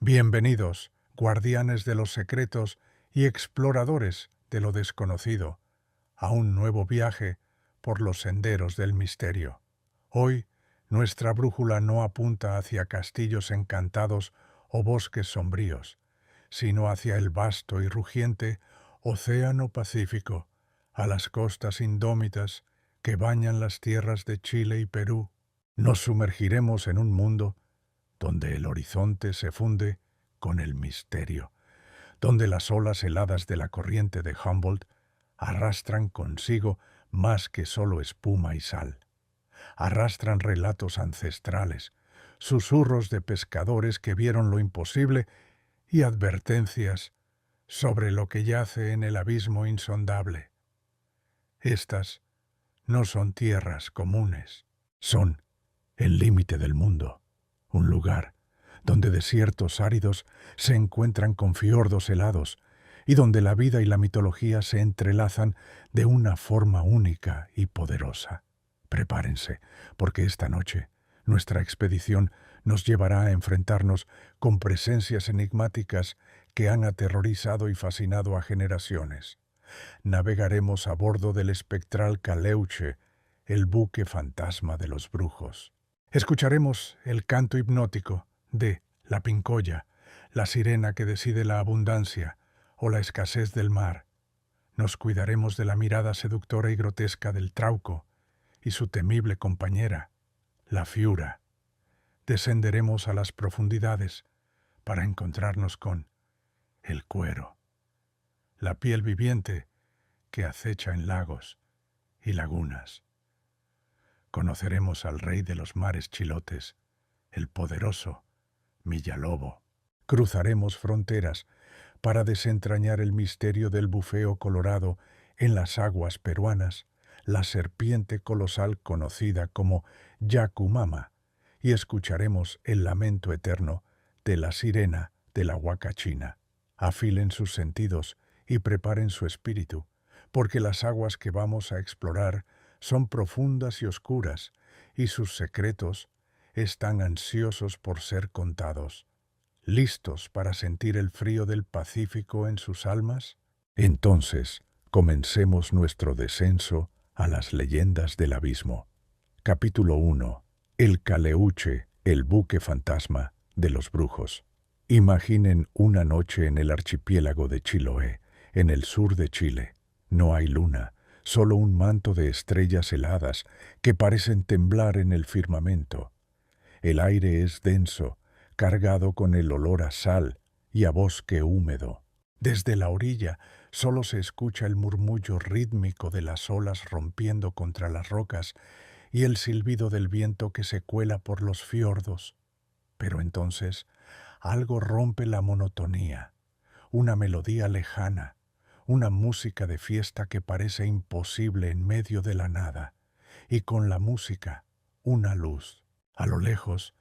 Bienvenidos, guardianes de los secretos y exploradores de lo desconocido, a un nuevo viaje por los senderos del misterio. Hoy, nuestra brújula no apunta hacia castillos encantados o bosques sombríos, sino hacia el vasto y rugiente Océano Pacífico, a las costas indómitas que bañan las tierras de Chile y Perú. Nos sumergiremos en un mundo donde el horizonte se funde con el misterio, donde las olas heladas de la corriente de Humboldt arrastran consigo más que solo espuma y sal. Arrastran relatos ancestrales, susurros de pescadores que vieron lo imposible y advertencias sobre lo que yace en el abismo insondable. Estas no son tierras comunes, son el límite del mundo, un lugar donde desiertos áridos se encuentran con fiordos helados y donde la vida y la mitología se entrelazan de una forma única y poderosa. Prepárense, porque esta noche nuestra expedición nos llevará a enfrentarnos con presencias enigmáticas que han aterrorizado y fascinado a generaciones. Navegaremos a bordo del espectral Caleuche, el buque fantasma de los brujos. Escucharemos el canto hipnótico de la pincoya, la sirena que decide la abundancia o la escasez del mar. Nos cuidaremos de la mirada seductora y grotesca del trauco y su temible compañera, la fiura. Descenderemos a las profundidades para encontrarnos con el cuero, la piel viviente que acecha en lagos y lagunas. Conoceremos al rey de los mares chilotes, el poderoso Millalobo. Cruzaremos fronteras para desentrañar el misterio del bufeo colorado en las aguas peruanas, la serpiente colosal conocida como Yacumama, y escucharemos el lamento eterno de la sirena de la Huacachina. Afilen sus sentidos y preparen su espíritu, porque las aguas que vamos a explorar son profundas y oscuras, y sus secretos están ansiosos por ser contados. ¿Listos para sentir el frío del Pacífico en sus almas? Entonces, comencemos nuestro descenso a las leyendas del abismo. Capítulo 1. El Caleuche, el buque fantasma de los brujos. Imaginen una noche en el archipiélago de Chiloé, en el sur de Chile. No hay luna, solo un manto de estrellas heladas que parecen temblar en el firmamento. El aire es denso, cargado con el olor a sal y a bosque húmedo. Desde la orilla solo se escucha el murmullo rítmico de las olas rompiendo contra las rocas y el silbido del viento que se cuela por los fiordos. Pero entonces algo rompe la monotonía, una melodía lejana, una música de fiesta que parece imposible en medio de la nada, y con la música una luz. A lo lejos,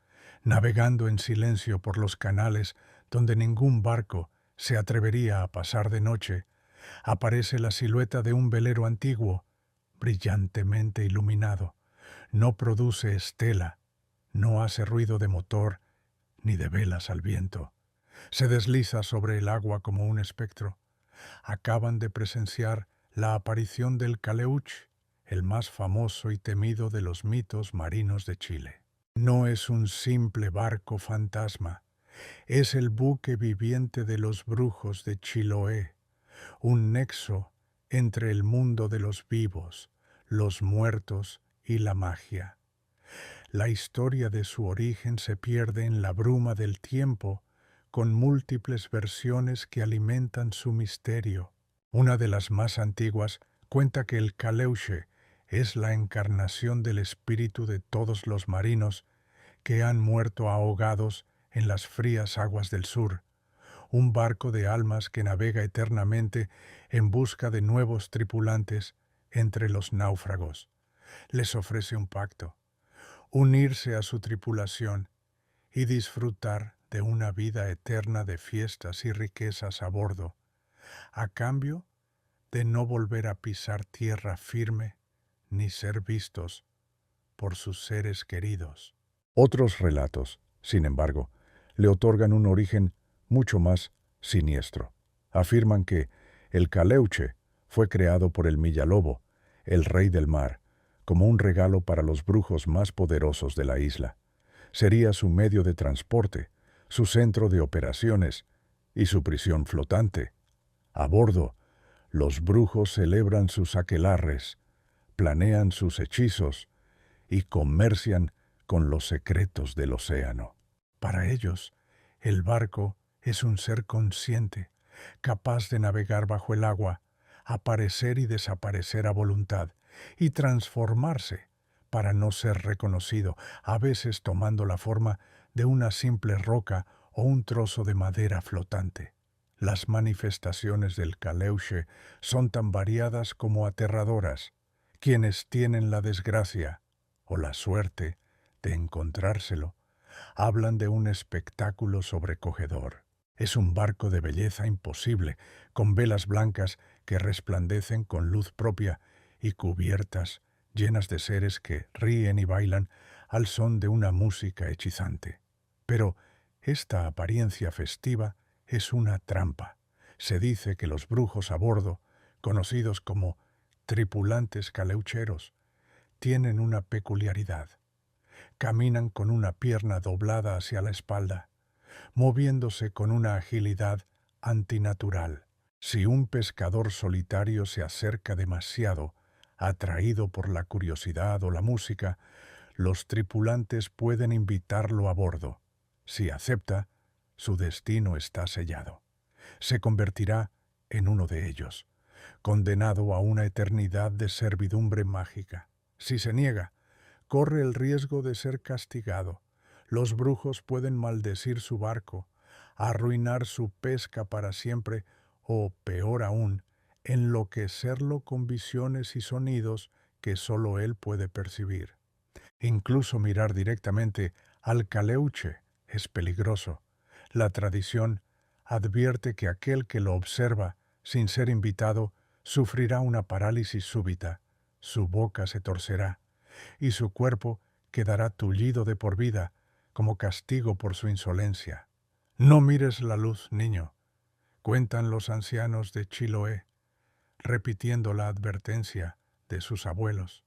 navegando en silencio por los canales donde ningún barco se atrevería a pasar de noche, aparece la silueta de un velero antiguo, brillantemente iluminado. No produce estela, no hace ruido de motor ni de velas al viento. Se desliza sobre el agua como un espectro. Acaban de presenciar la aparición del Caleuch, el más famoso y temido de los mitos marinos de Chile. No es un simple barco fantasma, es el buque viviente de los brujos de Chiloé, un nexo entre el mundo de los vivos, los muertos y la magia. La historia de su origen se pierde en la bruma del tiempo, con múltiples versiones que alimentan su misterio. Una de las más antiguas cuenta que el Caleuche es la encarnación del espíritu de todos los marinos que han muerto ahogados en las frías aguas del sur, un barco de almas que navega eternamente en busca de nuevos tripulantes entre los náufragos. Les ofrece un pacto: unirse a su tripulación y disfrutar de una vida eterna de fiestas y riquezas a bordo, a cambio de no volver a pisar tierra firme ni ser vistos por sus seres queridos. Otros relatos, sin embargo, le otorgan un origen mucho más siniestro. Afirman que el Caleuche fue creado por el Millalobo, el rey del mar, como un regalo para los brujos más poderosos de la isla. Sería su medio de transporte, su centro de operaciones y su prisión flotante. A bordo, los brujos celebran sus aquelarres, planean sus hechizos y comercian con los secretos del océano. Para ellos, el barco es un ser consciente, capaz de navegar bajo el agua, aparecer y desaparecer a voluntad, y transformarse para no ser reconocido, a veces tomando la forma de una simple roca o un trozo de madera flotante. Las manifestaciones del Caleuche son tan variadas como aterradoras. Quienes tienen la desgracia o la suerte de encontrárselo hablan de un espectáculo sobrecogedor. Es un barco de belleza imposible, con velas blancas que resplandecen con luz propia y cubiertas llenas de seres que ríen y bailan al son de una música hechizante. Pero esta apariencia festiva es una trampa. Se dice que los brujos a bordo, conocidos como tripulantes caleucheros, tienen una peculiaridad. Caminan con una pierna doblada hacia la espalda, moviéndose con una agilidad antinatural. Si un pescador solitario se acerca demasiado, atraído por la curiosidad o la música, los tripulantes pueden invitarlo a bordo. Si acepta, su destino está sellado. Se convertirá en uno de ellos, condenado a una eternidad de servidumbre mágica. Si se niega, corre el riesgo de ser castigado. Los brujos pueden maldecir su barco, arruinar su pesca para siempre o, peor aún, enloquecerlo con visiones y sonidos que solo él puede percibir. Incluso mirar directamente al Caleuche es peligroso. La tradición advierte que aquel que lo observa sin ser invitado sufrirá una parálisis súbita, su boca se torcerá y su cuerpo quedará tullido de por vida como castigo por su insolencia. No mires la luz, niño, cuentan los ancianos de Chiloé, repitiendo la advertencia de sus abuelos.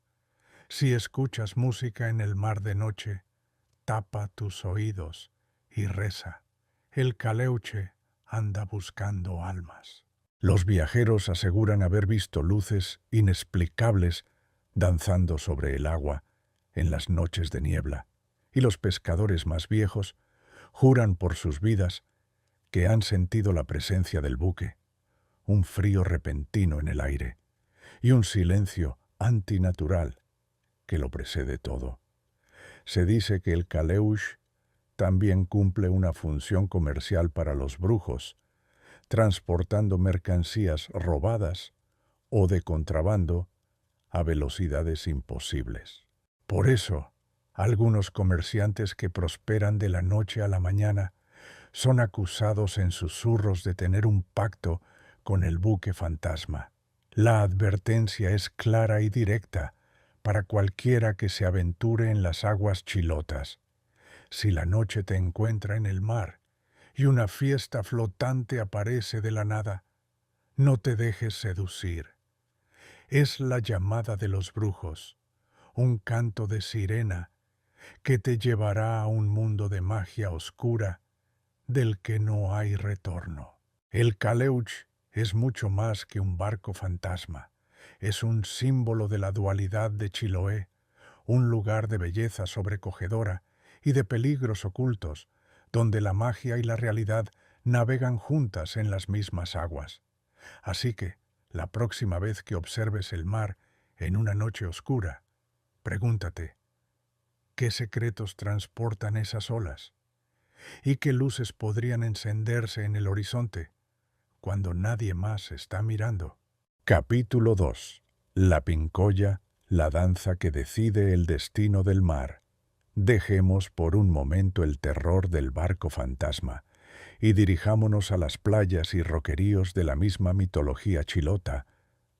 Si escuchas música en el mar de noche, tapa tus oídos y reza. El Caleuche anda buscando almas. Los viajeros aseguran haber visto luces inexplicables danzando sobre el agua en las noches de niebla, y los pescadores más viejos juran por sus vidas que han sentido la presencia del buque, un frío repentino en el aire y un silencio antinatural que lo precede todo. Se dice que el Caleuche también cumple una función comercial para los brujos, transportando mercancías robadas o de contrabando a velocidades imposibles. Por eso, algunos comerciantes que prosperan de la noche a la mañana son acusados en susurros de tener un pacto con el buque fantasma. La advertencia es clara y directa para cualquiera que se aventure en las aguas chilotas. Si la noche te encuentra en el mar y una fiesta flotante aparece de la nada, no te dejes seducir. Es la llamada de los brujos, un canto de sirena que te llevará a un mundo de magia oscura del que no hay retorno. El Caleuche es mucho más que un barco fantasma. Es un símbolo de la dualidad de Chiloé, un lugar de belleza sobrecogedora y de peligros ocultos, donde la magia y la realidad navegan juntas en las mismas aguas. Así que, la próxima vez que observes el mar en una noche oscura, pregúntate, ¿qué secretos transportan esas olas? ¿Y qué luces podrían encenderse en el horizonte cuando nadie más está mirando? Capítulo 2. La pincoya, la danza que decide el destino del mar. Dejemos por un momento el terror del barco fantasma y dirijámonos a las playas y roqueríos de la misma mitología chilota,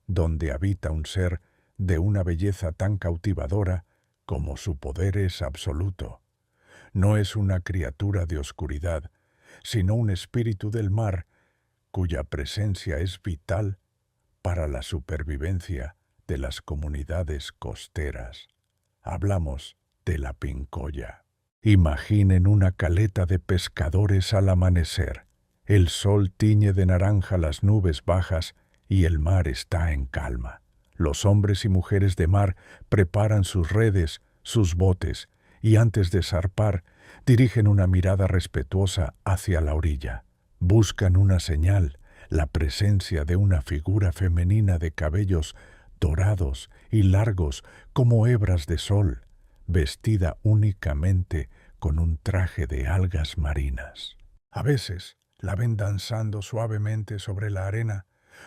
donde habita un ser de una belleza tan cautivadora como su poder es absoluto. No es una criatura de oscuridad, sino un espíritu del mar cuya presencia es vital para la supervivencia de las comunidades costeras. Hablamos de la pincoya. Imaginen una caleta de pescadores al amanecer. El sol tiñe de naranja las nubes bajas y el mar está en calma. Los hombres y mujeres de mar preparan sus redes, sus botes, y antes de zarpar, dirigen una mirada respetuosa hacia la orilla. Buscan una señal, la presencia de una figura femenina de cabellos dorados y largos como hebras de sol, vestida únicamente con un traje de algas marinas. A veces la ven danzando suavemente sobre la arena,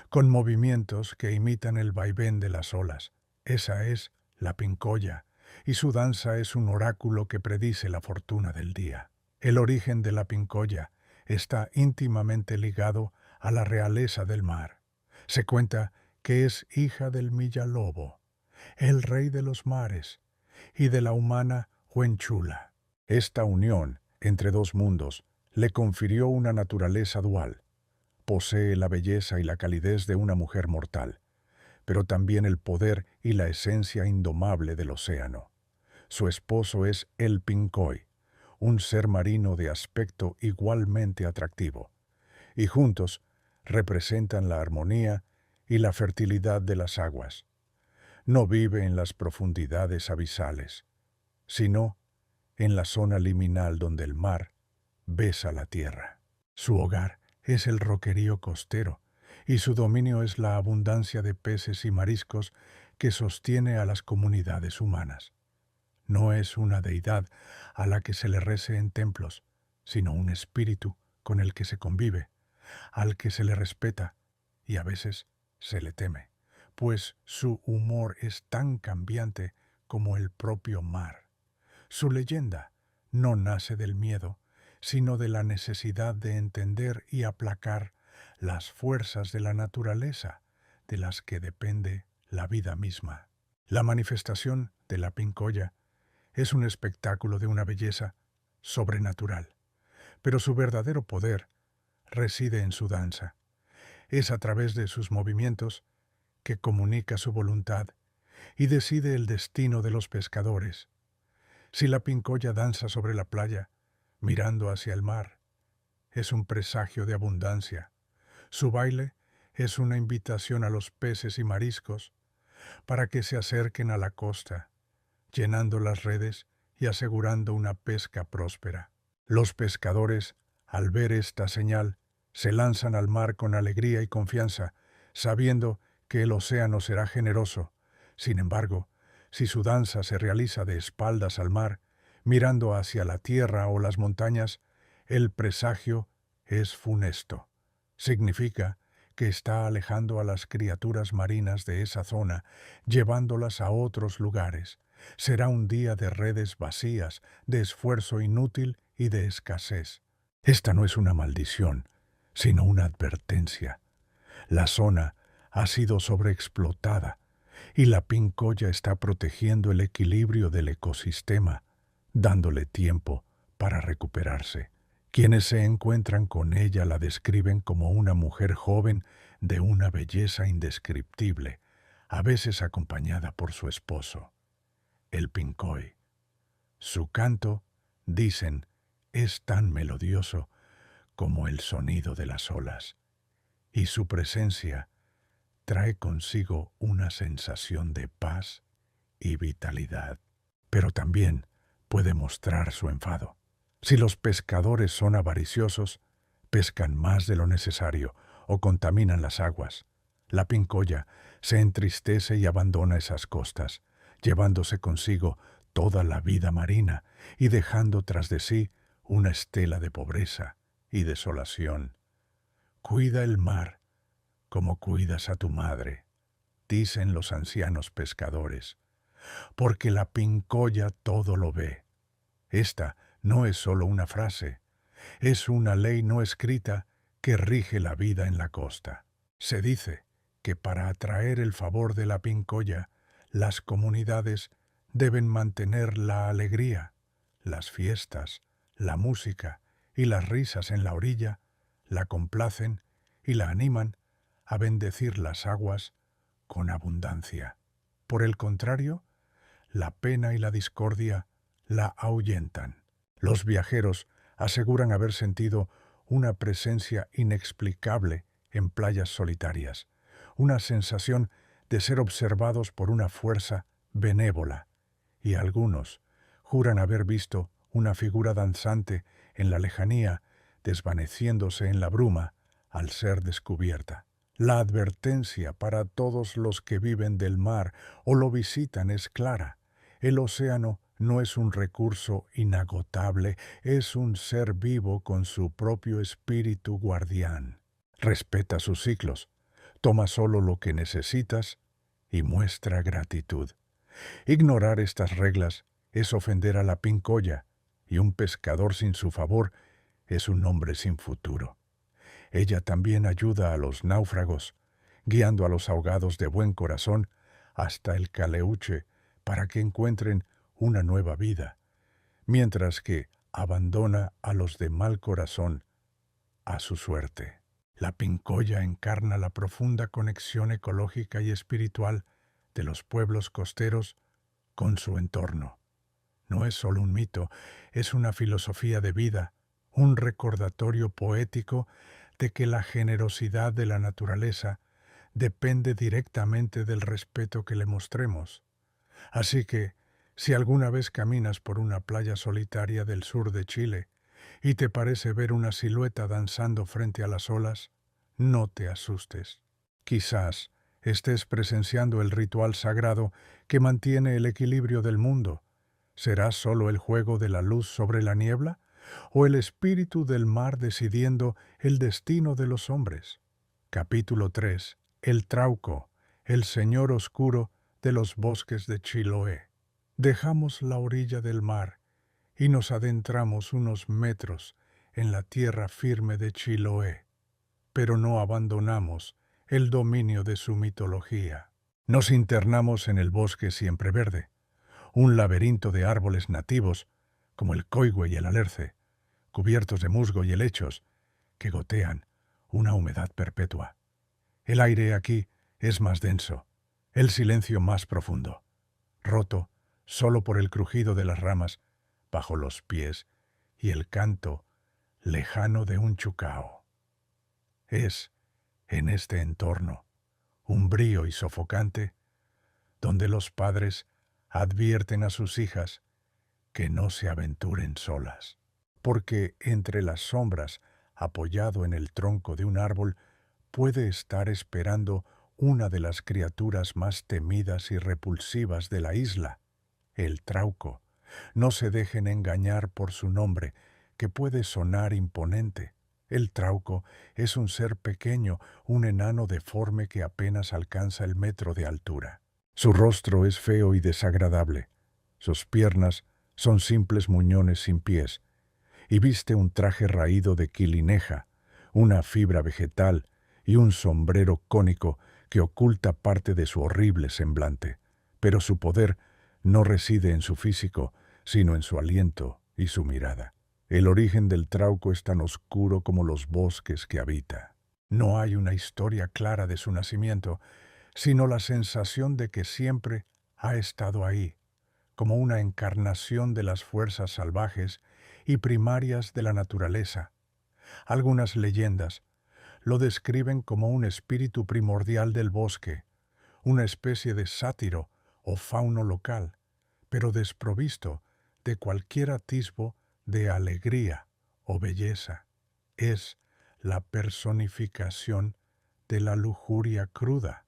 con movimientos que imitan el vaivén de las olas. Esa es la pincoya, y su danza es un oráculo que predice la fortuna del día. El origen de la pincoya está íntimamente ligado a la realeza del mar. Se cuenta que es hija del Millalobo, el rey de los mares, y de la humana Huenchula. Esta unión entre dos mundos le confirió una naturaleza dual. Posee la belleza y la calidez de una mujer mortal, pero también el poder y la esencia indomable del océano. Su esposo es el Pincoy, un ser marino de aspecto igualmente atractivo, y juntos representan la armonía y la fertilidad de las aguas. No vive en las profundidades abisales, sino en la zona liminal donde el mar besa la tierra. Su hogar es el roquerío costero, y su dominio es la abundancia de peces y mariscos que sostiene a las comunidades humanas. No es una deidad a la que se le rece en templos, sino un espíritu con el que se convive, al que se le respeta y a veces se le teme, pues su humor es tan cambiante como el propio mar. Su leyenda no nace del miedo, sino de la necesidad de entender y aplacar las fuerzas de la naturaleza de las que depende la vida misma. La manifestación de la pincoya es un espectáculo de una belleza sobrenatural, pero su verdadero poder reside en su danza. Es a través de sus movimientos que comunica su voluntad y decide el destino de los pescadores. Si la pincoya danza sobre la playa, mirando hacia el mar, es un presagio de abundancia. Su baile es una invitación a los peces y mariscos para que se acerquen a la costa, llenando las redes y asegurando una pesca próspera. Los pescadores, al ver esta señal, se lanzan al mar con alegría y confianza, sabiendo que el océano será generoso. Sin embargo, si su danza se realiza de espaldas al mar, mirando hacia la tierra o las montañas, el presagio es funesto. Significa que está alejando a las criaturas marinas de esa zona, llevándolas a otros lugares. Será un día de redes vacías, de esfuerzo inútil y de escasez. Esta no es una maldición, sino una advertencia. La zona ha sido sobreexplotada y la pincoya está protegiendo el equilibrio del ecosistema, dándole tiempo para recuperarse. Quienes se encuentran con ella la describen como una mujer joven de una belleza indescriptible, a veces acompañada por su esposo, el Pincoy. Su canto, dicen, es tan melodioso como el sonido de las olas, y su presencia trae consigo una sensación de paz y vitalidad, pero también puede mostrar su enfado. Si los pescadores son avariciosos, pescan más de lo necesario o contaminan las aguas. La pincoya se entristece y abandona esas costas, llevándose consigo toda la vida marina y dejando tras de sí una estela de pobreza y desolación. Cuida el mar como cuidas a tu madre, dicen los ancianos pescadores, porque la pincoya todo lo ve. Esta no es solo una frase, es una ley no escrita que rige la vida en la costa. Se dice que para atraer el favor de la pincoya, las comunidades deben mantener la alegría, Las fiestas, la música y las risas en la orilla la complacen y la animan a bendecir las aguas con abundancia. Por el contrario, la pena y la discordia la ahuyentan. Los viajeros aseguran haber sentido una presencia inexplicable en playas solitarias, una sensación de ser observados por una fuerza benévola, y algunos juran haber visto una figura danzante en la lejanía, desvaneciéndose en la bruma al ser descubierta. La advertencia para todos los que viven del mar o lo visitan es clara. El océano no es un recurso inagotable, es un ser vivo con su propio espíritu guardián. Respeta sus ciclos, toma solo lo que necesitas y muestra gratitud. Ignorar estas reglas es ofender a la pincoya, y un pescador sin su favor es un hombre sin futuro. Ella también ayuda a los náufragos, guiando a los ahogados de buen corazón hasta el caleuche para que encuentren una nueva vida, mientras que abandona a los de mal corazón a su suerte. La pincoya encarna la profunda conexión ecológica y espiritual de los pueblos costeros con su entorno. No es solo un mito, es una filosofía de vida, un recordatorio poético de que la generosidad de la naturaleza depende directamente del respeto que le mostremos. Así que, si alguna vez caminas por una playa solitaria del sur de Chile y te parece ver una silueta danzando frente a las olas, no te asustes. Quizás estés presenciando el ritual sagrado que mantiene el equilibrio del mundo. ¿Será solo el juego de la luz sobre la niebla o el espíritu del mar decidiendo el destino de los hombres? Capítulo 3. El Trauco, el señor oscuro de los bosques de Chiloé. Dejamos la orilla del mar y nos adentramos unos metros en la tierra firme de Chiloé, pero no abandonamos el dominio de su mitología. Nos internamos en el bosque siempre verde, un laberinto de árboles nativos, como el coigüe y el alerce, cubiertos de musgo y helechos, que gotean una humedad perpetua. El aire aquí es más denso, el silencio más profundo, roto solo por el crujido de las ramas bajo los pies y el canto lejano de un chucao. Es, en este entorno, umbrío y sofocante, donde los padres advierten a sus hijas que no se aventuren solas, porque entre las sombras, apoyado en el tronco de un árbol, puede estar esperando una de las criaturas más temidas y repulsivas de la isla, el trauco. No se dejen engañar por su nombre, que puede sonar imponente. El trauco es un ser pequeño, un enano deforme que apenas alcanza el metro de altura. Su rostro es feo y desagradable. Sus piernas son simples muñones sin pies, y viste un traje raído de quilineja, una fibra vegetal y un sombrero cónico que oculta parte de su horrible semblante. Pero su poder no reside en su físico, sino en su aliento y su mirada. El origen del trauco es tan oscuro como los bosques que habita. No hay una historia clara de su nacimiento, sino la sensación de que siempre ha estado ahí, como una encarnación de las fuerzas salvajes y primarias de la naturaleza. Algunas leyendas lo describen como un espíritu primordial del bosque, una especie de sátiro o fauno local, pero desprovisto de cualquier atisbo de alegría o belleza. Es la personificación de la lujuria cruda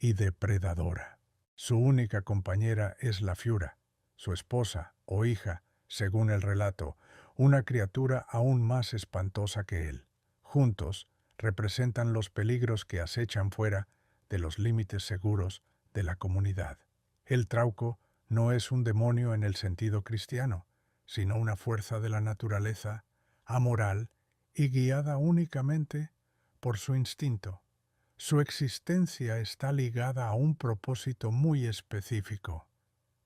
y depredadora. Su única compañera es la Fiura, su esposa o hija, según el relato, una criatura aún más espantosa que él. Juntos representan los peligros que acechan fuera de los límites seguros de la comunidad. El trauco no es un demonio en el sentido cristiano, sino una fuerza de la naturaleza, amoral y guiada únicamente por su instinto. Su existencia está ligada a un propósito muy específico: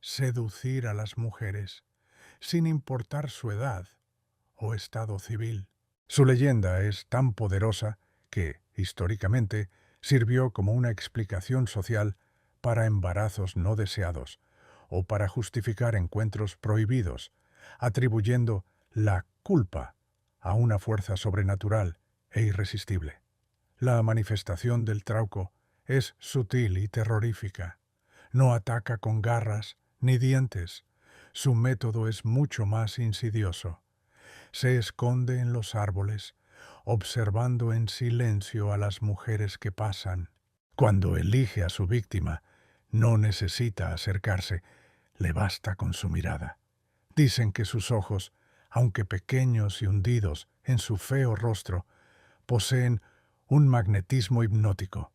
seducir a las mujeres, sin importar su edad o estado civil. Su leyenda es tan poderosa que, históricamente, sirvió como una explicación social para embarazos no deseados o para justificar encuentros prohibidos, atribuyendo la culpa a una fuerza sobrenatural e irresistible. La manifestación del trauco es sutil y terrorífica. No ataca con garras ni dientes. Su método es mucho más insidioso. Se esconde en los árboles, observando en silencio a las mujeres que pasan. Cuando elige a su víctima, no necesita acercarse, le basta con su mirada. Dicen que sus ojos, aunque pequeños y hundidos en su feo rostro, poseen un magnetismo hipnótico.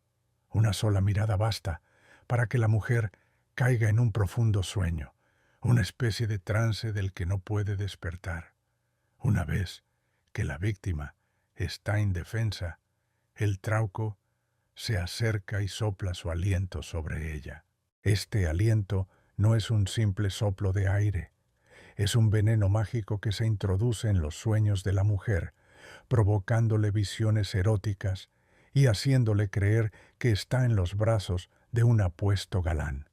Una sola mirada basta para que la mujer caiga en un profundo sueño, una especie de trance del que no puede despertar. Una vez que la víctima está indefensa, el trauco se acerca y sopla su aliento sobre ella. Este aliento no es un simple soplo de aire, es un veneno mágico que se introduce en los sueños de la mujer, provocándole visiones eróticas y haciéndole creer que está en los brazos de un apuesto galán.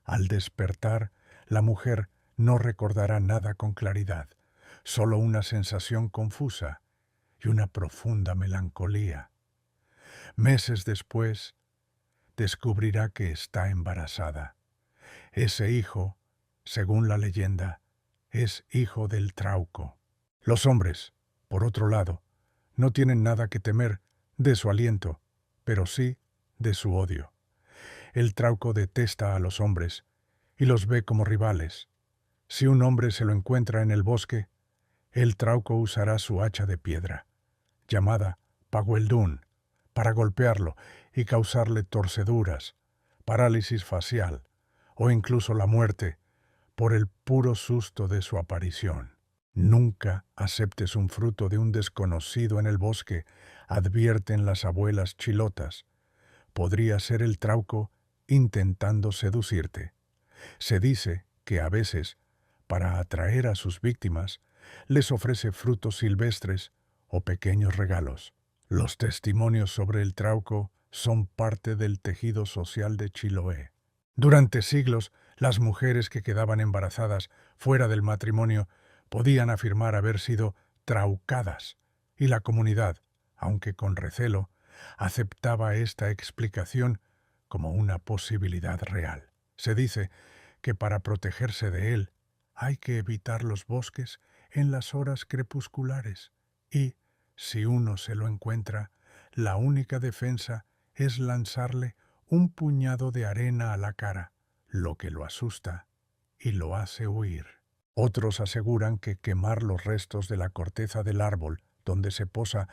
Al despertar, la mujer no recordará nada con claridad, solo una sensación confusa y una profunda melancolía. Meses después, descubrirá que está embarazada. Ese hijo, según la leyenda, es hijo del trauco. Los hombres, por otro lado, no tienen nada que temer de su aliento, pero sí de su odio. El trauco detesta a los hombres y los ve como rivales. Si un hombre se lo encuentra en el bosque, el trauco usará su hacha de piedra, llamada pagueldún, para golpearlo y causarle torceduras, parálisis facial o incluso la muerte por el puro susto de su aparición. Nunca aceptes un fruto de un desconocido en el bosque, advierten las abuelas chilotas. Podría ser el trauco intentando seducirte. Se dice que a veces, para atraer a sus víctimas, les ofrece frutos silvestres o pequeños regalos. Los testimonios sobre el trauco son parte del tejido social de Chiloé. Durante siglos, las mujeres que quedaban embarazadas fuera del matrimonio podían afirmar haber sido traucadas, y la comunidad, aunque con recelo, aceptaba esta explicación como una posibilidad real. Se dice que para protegerse de él hay que evitar los bosques en las horas crepusculares y, si uno se lo encuentra, la única defensa es lanzarle un puñado de arena a la cara, lo que lo asusta y lo hace huir. Otros aseguran que quemar los restos de la corteza del árbol donde se posa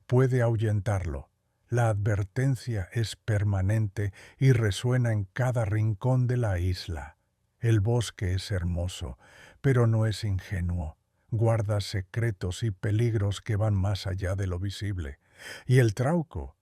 puede ahuyentarlo. La advertencia es permanente y resuena en cada rincón de la isla. El bosque es hermoso, pero no es ingenuo. Guarda secretos y peligros que van más allá de lo visible. Y el trauco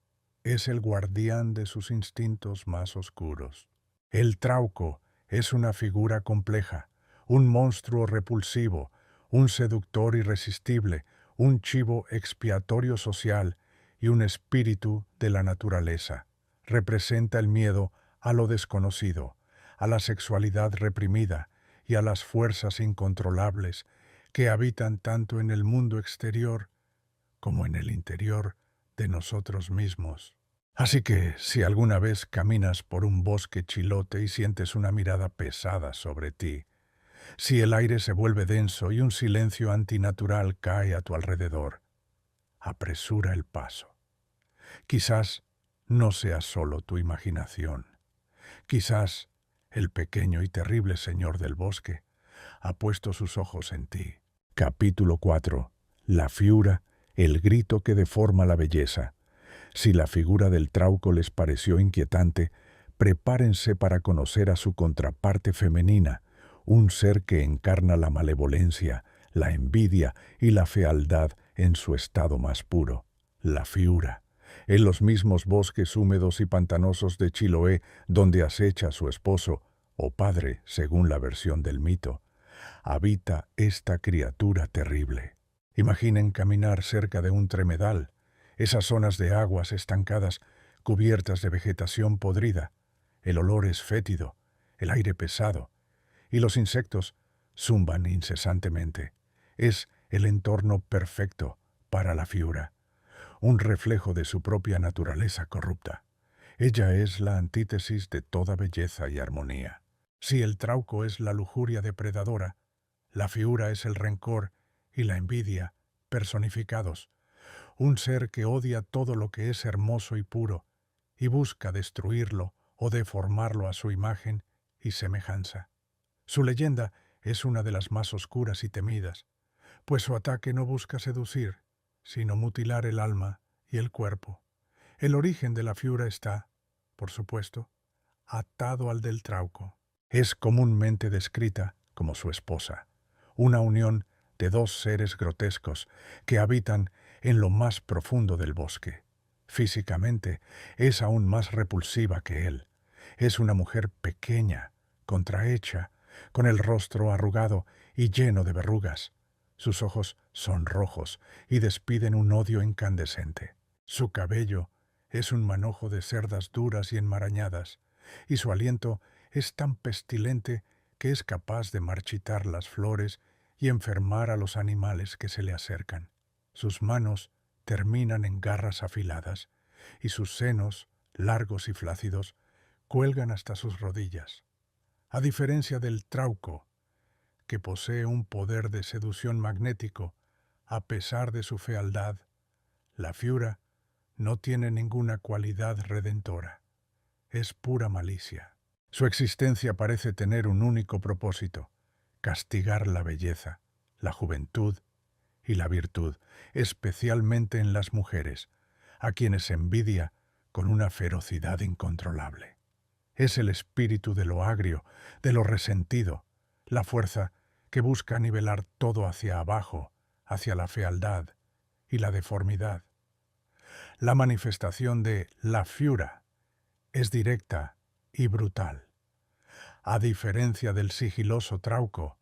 es el guardián de sus instintos más oscuros. El trauco es una figura compleja, un monstruo repulsivo, un seductor irresistible, un chivo expiatorio social y un espíritu de la naturaleza. Representa el miedo a lo desconocido, a la sexualidad reprimida y a las fuerzas incontrolables que habitan tanto en el mundo exterior como en el interior de nosotros mismos. Así que, si alguna vez caminas por un bosque chilote y sientes una mirada pesada sobre ti, si el aire se vuelve denso y un silencio antinatural cae a tu alrededor, apresura el paso. Quizás no sea solo tu imaginación. Quizás el pequeño y terrible señor del bosque ha puesto sus ojos en ti. Capítulo 4. La fiura, el grito que deforma la belleza. Si la figura del trauco les pareció inquietante, prepárense para conocer a su contraparte femenina, un ser que encarna la malevolencia, la envidia y la fealdad en su estado más puro, la fiura. En los mismos bosques húmedos y pantanosos de Chiloé, donde acecha a su esposo, o padre, según la versión del mito, habita esta criatura terrible. Imaginen caminar cerca de un tremedal, esas zonas de aguas estancadas cubiertas de vegetación podrida. El olor es fétido, el aire pesado, y los insectos zumban incesantemente. Es el entorno perfecto para la Fiura, un reflejo de su propia naturaleza corrupta. Ella es la antítesis de toda belleza y armonía. Si el trauco es la lujuria depredadora, la Fiura es el rencor y la envidia personificados, un ser que odia todo lo que es hermoso y puro, y busca destruirlo o deformarlo a su imagen y semejanza. Su leyenda es una de las más oscuras y temidas, pues su ataque no busca seducir, sino mutilar el alma y el cuerpo. El origen de la Fiura está, por supuesto, atado al del trauco. Es comúnmente descrita como su esposa, una unión de dos seres grotescos que habitan en lo más profundo del bosque. Físicamente es aún más repulsiva que él. Es una mujer pequeña, contrahecha, con el rostro arrugado y lleno de verrugas. Sus ojos son rojos y despiden un odio incandescente. Su cabello es un manojo de cerdas duras y enmarañadas, y su aliento es tan pestilente que es capaz de marchitar las flores y enfermar a los animales que se le acercan. Sus manos terminan en garras afiladas, y sus senos, largos y flácidos, cuelgan hasta sus rodillas. A diferencia del trauco, que posee un poder de seducción magnético, a pesar de su fealdad, la Fiura no tiene ninguna cualidad redentora. Es pura malicia. Su existencia parece tener un único propósito: castigar la belleza, la juventud y la virtud, especialmente en las mujeres, a quienes envidia con una ferocidad incontrolable. Es el espíritu de lo agrio, de lo resentido, la fuerza que busca nivelar todo hacia abajo, hacia la fealdad y la deformidad. La manifestación de la Fiura es directa y brutal. A diferencia del sigiloso trauco,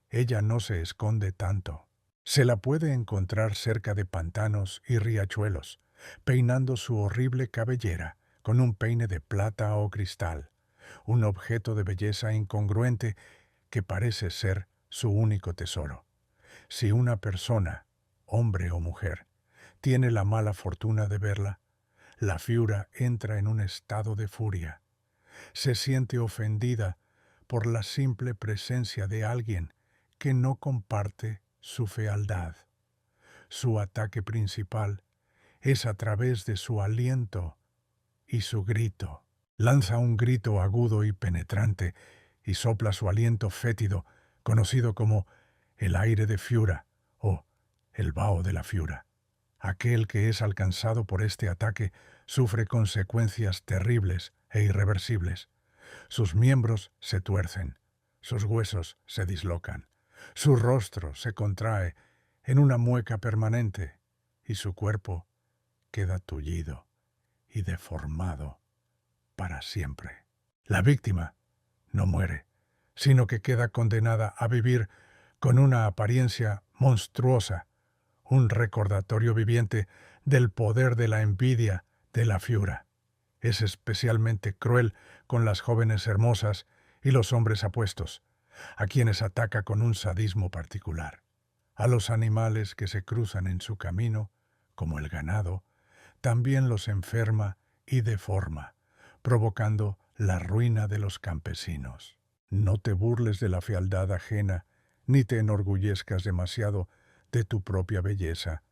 ella no se esconde tanto. Se la puede encontrar cerca de pantanos y riachuelos, peinando su horrible cabellera con un peine de plata o cristal, un objeto de belleza incongruente que parece ser su único tesoro. Si una persona, hombre o mujer, tiene la mala fortuna de verla, la Fiura entra en un estado de furia. Se siente ofendida por la simple presencia de alguien que no comparte su fealdad. Su ataque principal es a través de su aliento y su grito. Lanza un grito agudo y penetrante y sopla su aliento fétido, conocido como el aire de Fiura o el vaho de la Fiura. Aquel que es alcanzado por este ataque sufre consecuencias terribles e irreversibles. Sus miembros se tuercen, sus huesos se dislocan, su rostro se contrae en una mueca permanente y su cuerpo queda tullido y deformado para siempre. La víctima no muere, sino que queda condenada a vivir con una apariencia monstruosa, un recordatorio viviente del poder de la envidia de la Fiura. Es especialmente cruel con las jóvenes hermosas y los hombres apuestos, a quienes ataca con un sadismo particular. A los animales que se cruzan en su camino, como el ganado, también los enferma y deforma, provocando la ruina de los campesinos. No te burles de la fealdad ajena, ni te enorgullezcas demasiado de tu propia belleza,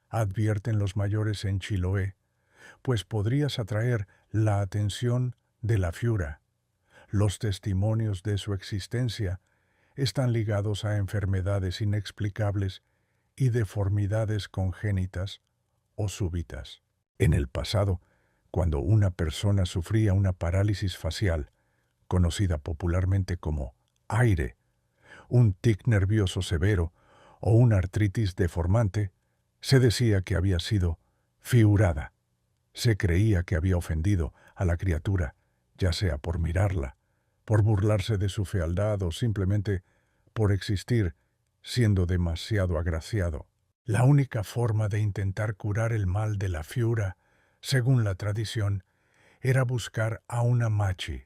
advierten los mayores en Chiloé, pues podrías atraer la atención de la Fiura. Los testimonios de su existencia están ligados a enfermedades inexplicables y deformidades congénitas o súbitas. En el pasado, cuando una persona sufría una parálisis facial, conocida popularmente como aire, un tic nervioso severo o una artritis deformante, se decía que había sido fiurada. Se creía que había ofendido a la criatura, ya sea por mirarla, por burlarse de su fealdad o simplemente por existir, siendo demasiado agraciado. La única forma de intentar curar el mal de la fiura, según la tradición, era buscar a una machi,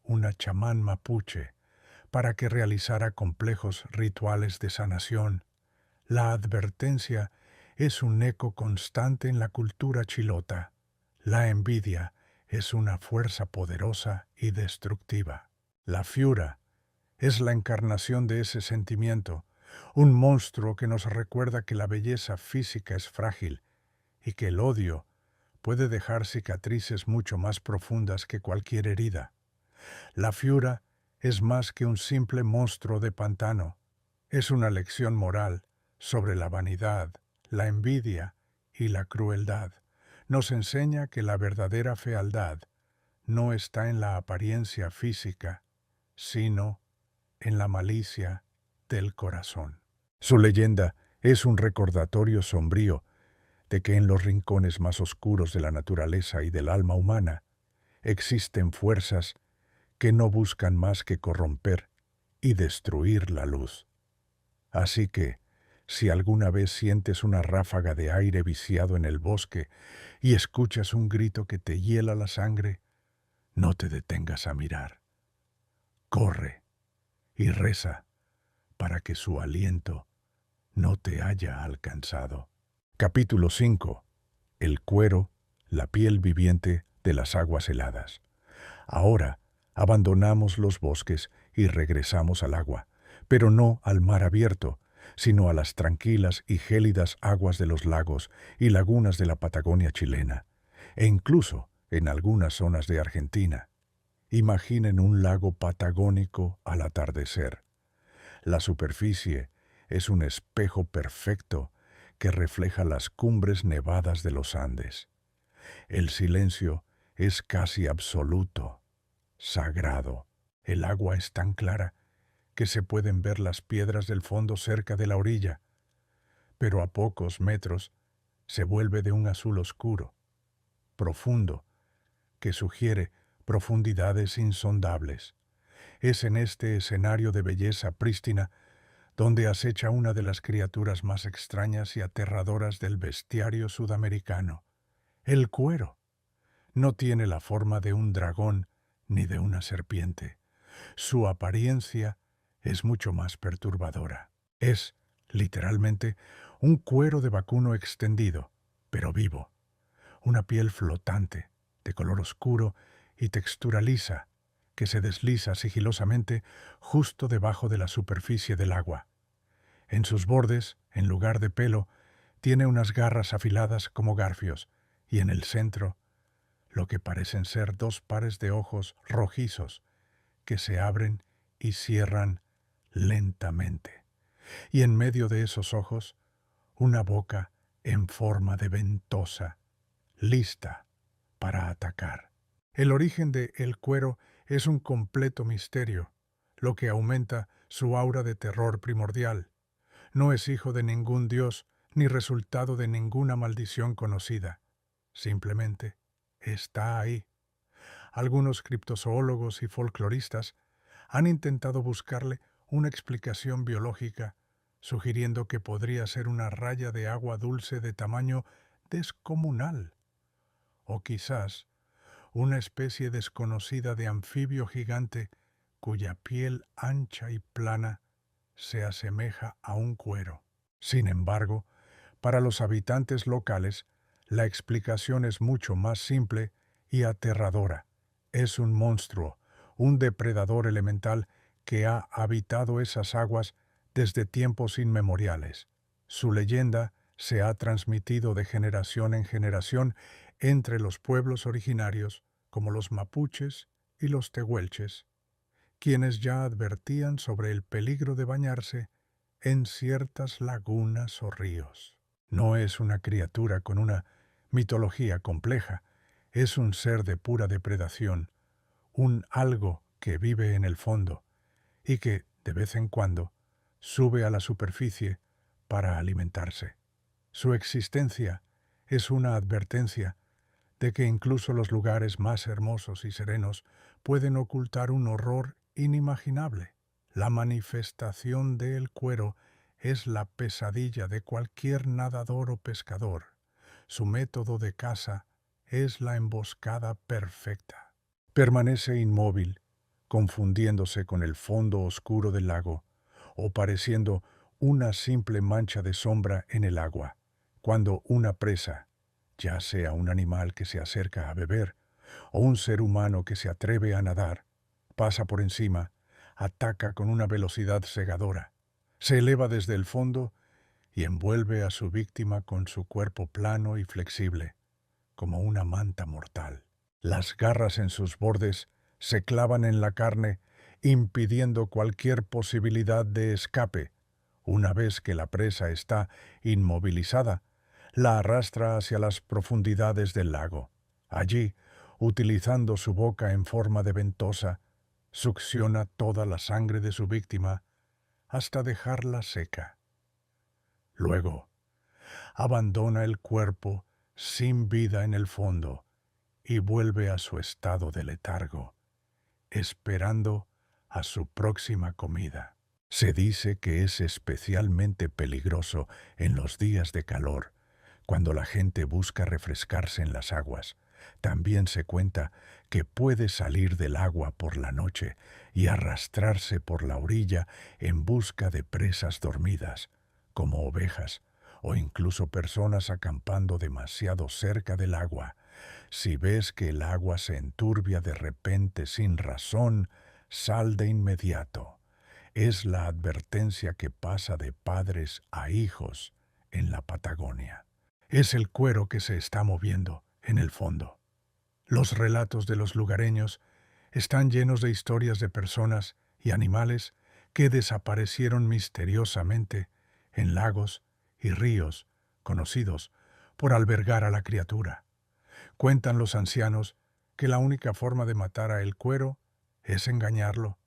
una chamán mapuche, para que realizara complejos rituales de sanación. La advertencia es un eco constante en la cultura chilota. La envidia es una fuerza poderosa y destructiva. La fiura es la encarnación de ese sentimiento, un monstruo que nos recuerda que la belleza física es frágil y que el odio puede dejar cicatrices mucho más profundas que cualquier herida. La fiura es más que un simple monstruo de pantano, es una lección moral sobre la vanidad, la envidia y la crueldad. Nos enseña que la verdadera fealdad no está en la apariencia física, sino en la malicia del corazón. Su leyenda es un recordatorio sombrío de que en los rincones más oscuros de la naturaleza y del alma humana existen fuerzas que no buscan más que corromper y destruir la luz. Así que, si alguna vez sientes una ráfaga de aire viciado en el bosque y escuchas un grito que te hiela la sangre, no te detengas a mirar. Corre y reza para que su aliento no te haya alcanzado. Capítulo 5. El cuero, la piel viviente de las aguas heladas. Ahora abandonamos los bosques y regresamos al agua, pero no al mar abierto, sino a las tranquilas y gélidas aguas de los lagos y lagunas de la Patagonia chilena, e incluso en algunas zonas de Argentina. Imaginen un lago patagónico al atardecer. La superficie es un espejo perfecto que refleja las cumbres nevadas de los Andes. El silencio es casi absoluto, sagrado. El agua es tan clara que se pueden ver las piedras del fondo cerca de la orilla, pero a pocos metros se vuelve de un azul oscuro, profundo, que sugiere profundidades insondables. Es en este escenario de belleza prístina donde acecha una de las criaturas más extrañas y aterradoras del bestiario sudamericano, el cuero. No tiene la forma de un dragón ni de una serpiente. Su apariencia es mucho más perturbadora. Es, literalmente, un cuero de vacuno extendido, pero vivo. Una piel flotante, de color oscuro y textura lisa, que se desliza sigilosamente justo debajo de la superficie del agua. En sus bordes, en lugar de pelo, tiene unas garras afiladas como garfios, y en el centro, lo que parecen ser dos pares de ojos rojizos que se abren y cierran lentamente. Y en medio de esos ojos, una boca en forma de ventosa, lista para atacar. El origen de el cuero es un completo misterio, lo que aumenta su aura de terror primordial. No es hijo de ningún dios ni resultado de ninguna maldición conocida. Simplemente está ahí. Algunos criptozoólogos y folcloristas han intentado buscarle una explicación biológica, sugiriendo que podría ser una raya de agua dulce de tamaño descomunal, o quizás una especie desconocida de anfibio gigante cuya piel ancha y plana se asemeja a un cuero. Sin embargo, para los habitantes locales, la explicación es mucho más simple y aterradora. Es un monstruo, un depredador elemental que ha habitado esas aguas desde tiempos inmemoriales. Su leyenda se ha transmitido de generación en generación entre los pueblos originarios, como los mapuches y los tehuelches, quienes ya advertían sobre el peligro de bañarse en ciertas lagunas o ríos. No es una criatura con una mitología compleja, es un ser de pura depredación, un algo que vive en el fondo y que, de vez en cuando, sube a la superficie para alimentarse. Su existencia es una advertencia de que incluso los lugares más hermosos y serenos pueden ocultar un horror inimaginable. La manifestación del cuero es la pesadilla de cualquier nadador o pescador. Su método de caza es la emboscada perfecta. Permanece inmóvil, confundiéndose con el fondo oscuro del lago, o pareciendo una simple mancha de sombra en el agua, cuando una presa, ya sea un animal que se acerca a beber o un ser humano que se atreve a nadar, pasa por encima, ataca con una velocidad cegadora, se eleva desde el fondo y envuelve a su víctima con su cuerpo plano y flexible, como una manta mortal. Las garras en sus bordes se clavan en la carne, impidiendo cualquier posibilidad de escape. Una vez que la presa está inmovilizada, la arrastra hacia las profundidades del lago. Allí, utilizando su boca en forma de ventosa, succiona toda la sangre de su víctima hasta dejarla seca. Luego, abandona el cuerpo sin vida en el fondo y vuelve a su estado de letargo, esperando a su próxima comida. Se dice que es especialmente peligroso en los días de calor, cuando la gente busca refrescarse en las aguas. También se cuenta que puede salir del agua por la noche y arrastrarse por la orilla en busca de presas dormidas, como ovejas o incluso personas acampando demasiado cerca del agua. Si ves que el agua se enturbia de repente sin razón, sal de inmediato. Es la advertencia que pasa de padres a hijos en la Patagonia. Es el cuero que se está moviendo en el fondo. Los relatos de los lugareños están llenos de historias de personas y animales que desaparecieron misteriosamente en lagos y ríos conocidos por albergar a la criatura. Cuentan los ancianos que la única forma de matar a el cuero es engañarlo,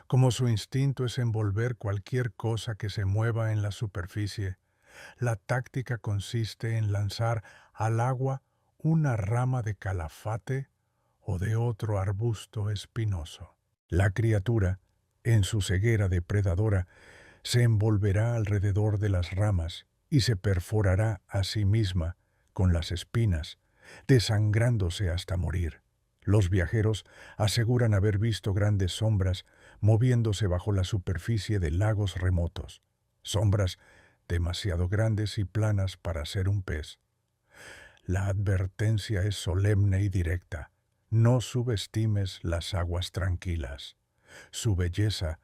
como su instinto es envolver cualquier cosa que se mueva en la superficie. La táctica consiste en lanzar al agua una rama de calafate o de otro arbusto espinoso. La criatura, en su ceguera depredadora, se envolverá alrededor de las ramas y se perforará a sí misma con las espinas, desangrándose hasta morir. Los viajeros aseguran haber visto grandes sombras moviéndose bajo la superficie de lagos remotos, sombras demasiado grandes y planas para ser un pez. La advertencia es solemne y directa. No subestimes las aguas tranquilas. Su belleza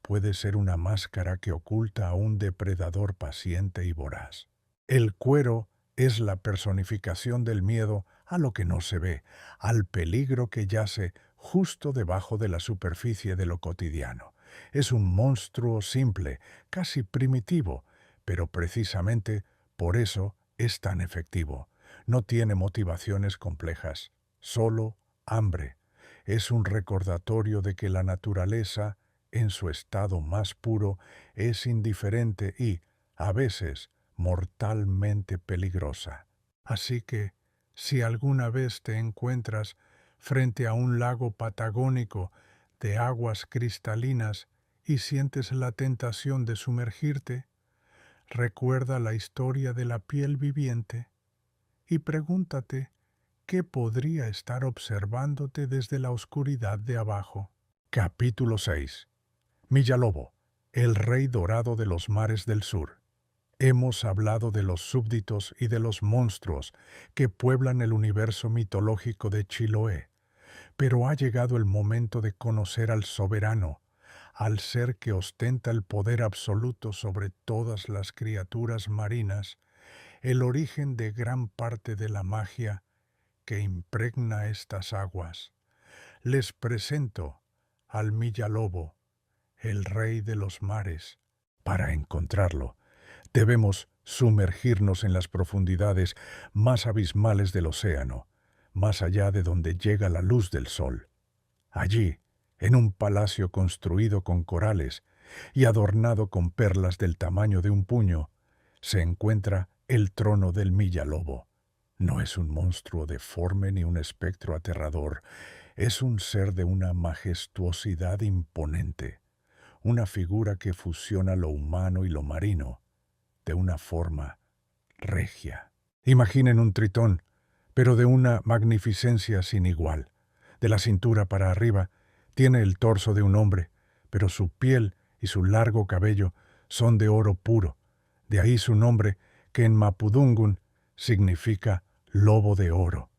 puede ser una máscara que oculta a un depredador paciente y voraz. El cuero es la personificación del miedo a lo que no se ve, al peligro que yace justo debajo de la superficie de lo cotidiano. Es un monstruo simple, casi primitivo, pero precisamente por eso es tan efectivo. No tiene motivaciones complejas, solo hambre. Es un recordatorio de que la naturaleza, en su estado más puro, es indiferente y, a veces, mortalmente peligrosa. Así que, si alguna vez te encuentras frente a un lago patagónico de aguas cristalinas y sientes la tentación de sumergirte, recuerda la historia de la piel viviente y pregúntate qué podría estar observándote desde la oscuridad de abajo. Capítulo 6. Millalobo, el rey dorado de los mares del sur. Hemos hablado de los súbditos y de los monstruos que pueblan el universo mitológico de Chiloé, pero ha llegado el momento de conocer al soberano, al ser que ostenta el poder absoluto sobre todas las criaturas marinas, el origen de gran parte de la magia que impregna estas aguas. Les presento al Millalobo, el rey de los mares. Para encontrarlo, debemos sumergirnos en las profundidades más abismales del océano, más allá de donde llega la luz del sol. Allí, en un palacio construido con corales y adornado con perlas del tamaño de un puño, se encuentra el trono del Millalobo. No es un monstruo deforme ni un espectro aterrador, es un ser de una majestuosidad imponente, una figura que fusiona lo humano y lo marino de una forma regia. Imaginen un tritón, pero de una magnificencia sin igual. De la cintura para arriba tiene el torso de un hombre, pero su piel y su largo cabello son de oro puro. De ahí su nombre, que en mapudungun significa lobo de oro.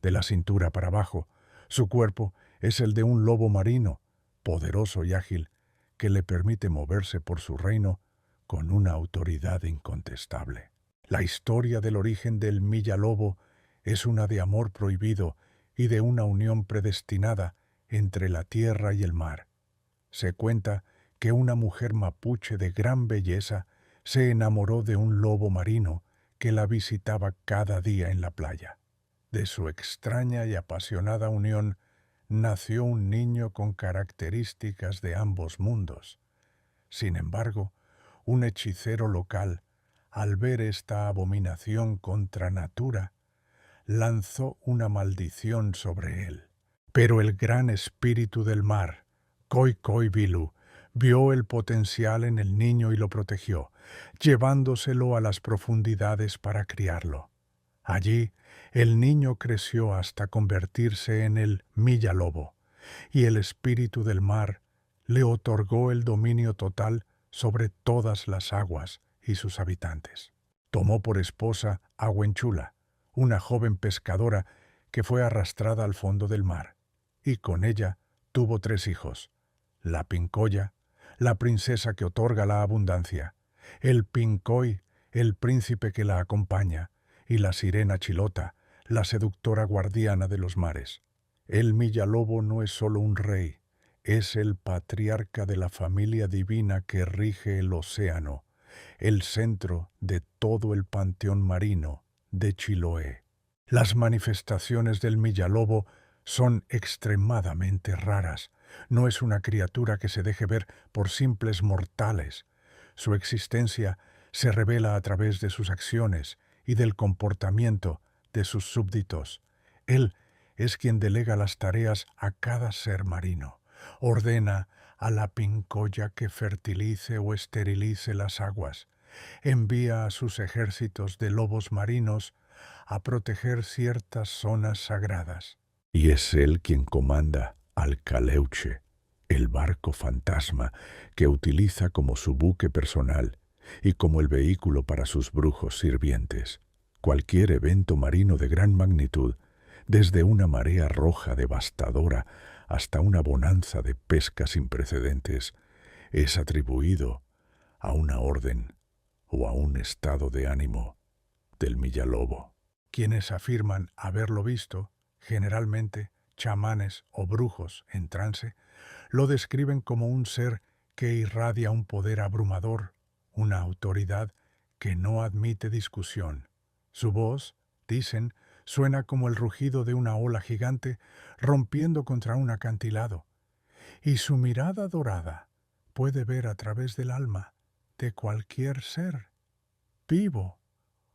De la cintura para abajo, su cuerpo es el de un lobo marino, poderoso y ágil, que le permite moverse por su reino con una autoridad incontestable. La historia del origen del Milla-Lobo es una de amor prohibido y de una unión predestinada entre la tierra y el mar. Se cuenta que una mujer mapuche de gran belleza se enamoró de un lobo marino que la visitaba cada día en la playa. De su extraña y apasionada unión nació un niño con características de ambos mundos. Sin embargo, un hechicero local, al ver esta abominación contra natura, lanzó una maldición sobre él. Pero el gran espíritu del mar, Koikoivilu, vio el potencial en el niño y lo protegió, llevándoselo a las profundidades para criarlo. Allí, el niño creció hasta convertirse en el Milla-Lobo, y el espíritu del mar le otorgó el dominio total sobre todas las aguas y sus habitantes. Tomó por esposa a Huenchula, una joven pescadora que fue arrastrada al fondo del mar, y con ella tuvo 3 hijos: la Pincoya, la princesa que otorga la abundancia; el Pincoy, el príncipe que la acompaña; y la sirena Chilota, la seductora guardiana de los mares. El Milla-Lobo no es solo un rey, es el patriarca de la familia divina que rige el océano, el centro de todo el panteón marino de Chiloé. Las manifestaciones del Milla-Lobo son extremadamente raras. No es una criatura que se deje ver por simples mortales. Su existencia se revela a través de sus acciones y del comportamiento de sus súbditos. Él es quien delega las tareas a cada ser marino. Ordena a la Pincoya que fertilice o esterilice las aguas. Envía a sus ejércitos de lobos marinos a proteger ciertas zonas sagradas. Y es él quien comanda al Caleuche, el barco fantasma que utiliza como su buque personal y como el vehículo para sus brujos sirvientes. Cualquier evento marino de gran magnitud, desde una marea roja devastadora hasta una bonanza de pesca sin precedentes, es atribuido a una orden o a un estado de ánimo del Milla-Lobo. Quienes afirman haberlo visto, generalmente chamanes o brujos en trance, lo describen como un ser que irradia un poder abrumador, una autoridad que no admite discusión. Su voz, dicen, suena como el rugido de una ola gigante rompiendo contra un acantilado, y su mirada dorada puede ver a través del alma de cualquier ser, vivo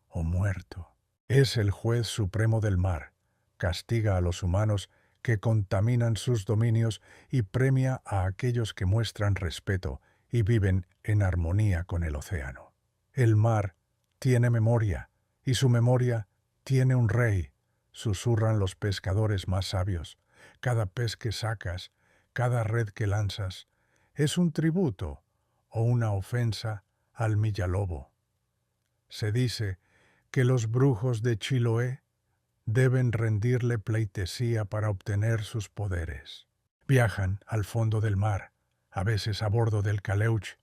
o muerto. Es el juez supremo del mar, castiga a los humanos que contaminan sus dominios y premia a aquellos que muestran respeto y viven en armonía con el océano. El mar tiene memoria, y su memoria tiene un rey, susurran los pescadores más sabios. Cada pez que sacas, cada red que lanzas, es un tributo o una ofensa al Milla-Lobo. Se dice que los brujos de Chiloé deben rendirle pleitesía para obtener sus poderes. Viajan al fondo del mar, a veces a bordo del Caleuche,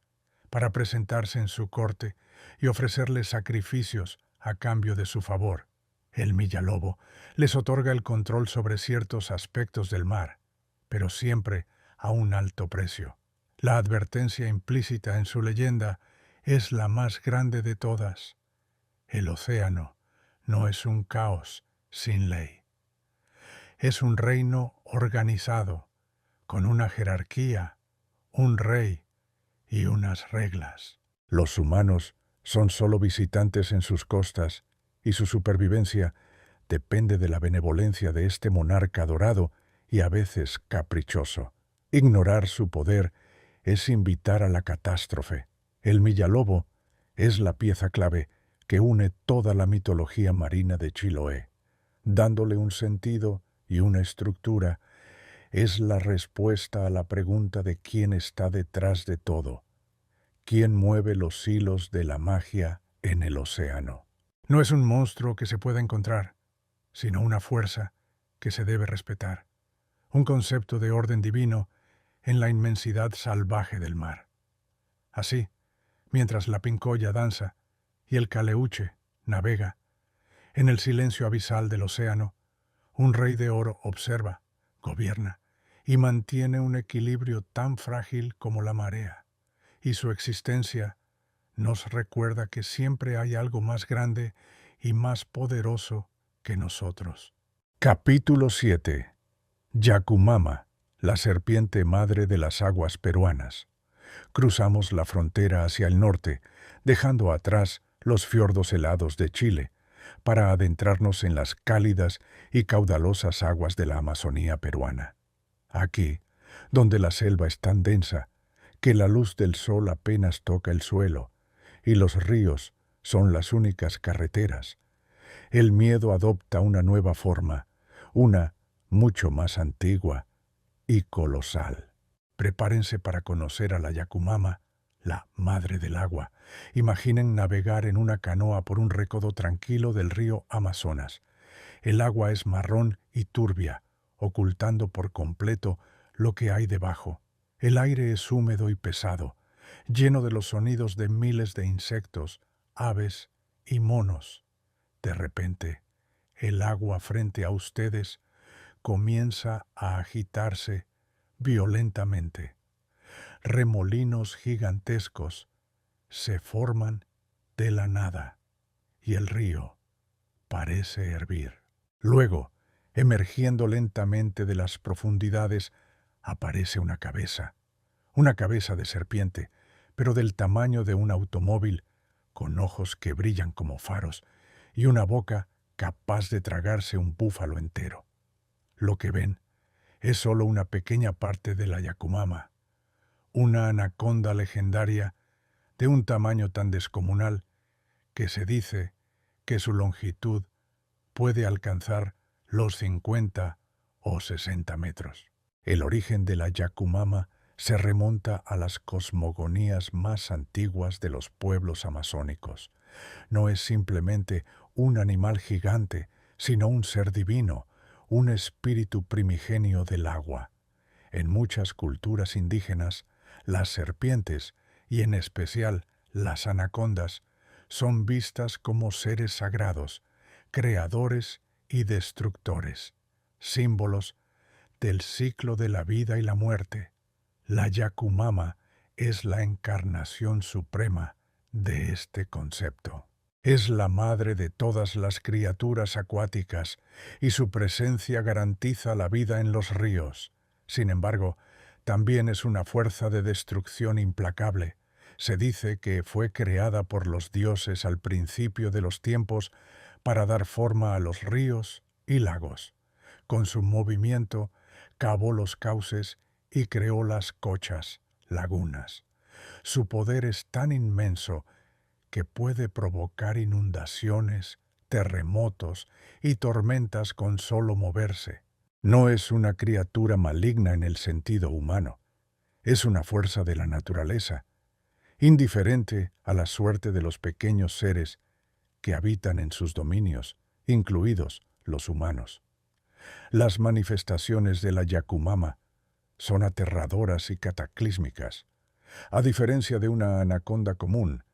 para presentarse en su corte y ofrecerle sacrificios a cambio de su favor. El Milla-Lobo les otorga el control sobre ciertos aspectos del mar, pero siempre a un alto precio. La advertencia implícita en su leyenda es la más grande de todas. El océano no es un caos sin ley. Es un reino organizado, con una jerarquía, un rey y unas reglas. Los humanos son solo visitantes en sus costas, y su supervivencia depende de la benevolencia de este monarca dorado y a veces caprichoso. Ignorar su poder es invitar a la catástrofe. El Millalobo es la pieza clave que une toda la mitología marina de Chiloé. Dándole un sentido y una estructura, es la respuesta a la pregunta de quién está detrás de todo, quién mueve los hilos de la magia en el océano. No es un monstruo que se pueda encontrar, sino una fuerza que se debe respetar, un concepto de orden divino en la inmensidad salvaje del mar. Así, mientras la pincoya danza y el caleuche navega, en el silencio abisal del océano, un rey de oro observa, gobierna y mantiene un equilibrio tan frágil como la marea, y su existencia nos recuerda que siempre hay algo más grande y más poderoso que nosotros. Capítulo 7. Yacumama, la serpiente madre de las aguas peruanas. Cruzamos la frontera hacia el norte, dejando atrás los fiordos helados de Chile, para adentrarnos en las cálidas y caudalosas aguas de la Amazonía peruana. Aquí, donde la selva es tan densa que la luz del sol apenas toca el suelo y los ríos son las únicas carreteras, el miedo adopta una nueva forma, una mucho más antigua y colosal. Prepárense para conocer a la Yacumama, la madre del agua. Imaginen navegar en una canoa por un recodo tranquilo del río Amazonas. El agua es marrón y turbia, ocultando por completo lo que hay debajo. El aire es húmedo y pesado, lleno de los sonidos de miles de insectos, aves y monos. De repente, el agua frente a ustedes comienza a agitarse violentamente. Remolinos gigantescos se forman de la nada y el río parece hervir. Luego, emergiendo lentamente de las profundidades, aparece una cabeza de serpiente, pero del tamaño de un automóvil, con ojos que brillan como faros y una boca capaz de tragarse un búfalo entero. Lo que ven es solo una pequeña parte de la Yacumama, una anaconda legendaria de un tamaño tan descomunal que se dice que su longitud puede alcanzar los 50 o 60 metros. El origen de la Yacumama se remonta a las cosmogonías más antiguas de los pueblos amazónicos. No es simplemente un animal gigante, sino un ser divino, un espíritu primigenio del agua. En muchas culturas indígenas, las serpientes, y en especial las anacondas, son vistas como seres sagrados, creadores y destructores, símbolos del ciclo de la vida y la muerte. La Yacumama es la encarnación suprema de este concepto. Es la madre de todas las criaturas acuáticas y su presencia garantiza la vida en los ríos. Sin embargo, también es una fuerza de destrucción implacable. Se dice que fue creada por los dioses al principio de los tiempos para dar forma a los ríos y lagos. Con su movimiento, cavó los cauces y creó las cochas, lagunas. Su poder es tan inmenso que puede provocar inundaciones, terremotos y tormentas con solo moverse. No es una criatura maligna en el sentido humano. Es una fuerza de la naturaleza, indiferente a la suerte de los pequeños seres que habitan en sus dominios, incluidos los humanos. Las manifestaciones de la Yacumama son aterradoras y cataclísmicas. A diferencia de una anaconda común,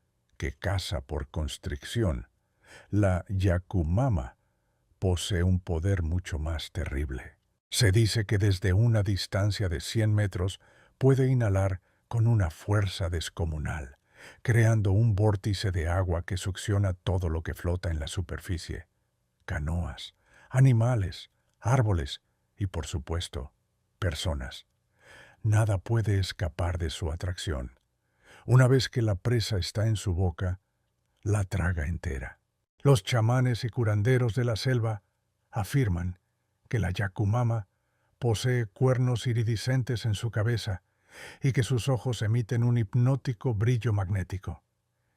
que caza por constricción, la Yacumama posee un poder mucho más terrible. Se dice que desde una distancia de 100 metros puede inhalar con una fuerza descomunal, creando un vórtice de agua que succiona todo lo que flota en la superficie. Canoas, animales, árboles y, por supuesto, personas. Nada puede escapar de su atracción. Una vez que la presa está en su boca, la traga entera. Los chamanes y curanderos de la selva afirman que la Yacumama posee cuernos iridiscentes en su cabeza y que sus ojos emiten un hipnótico brillo magnético.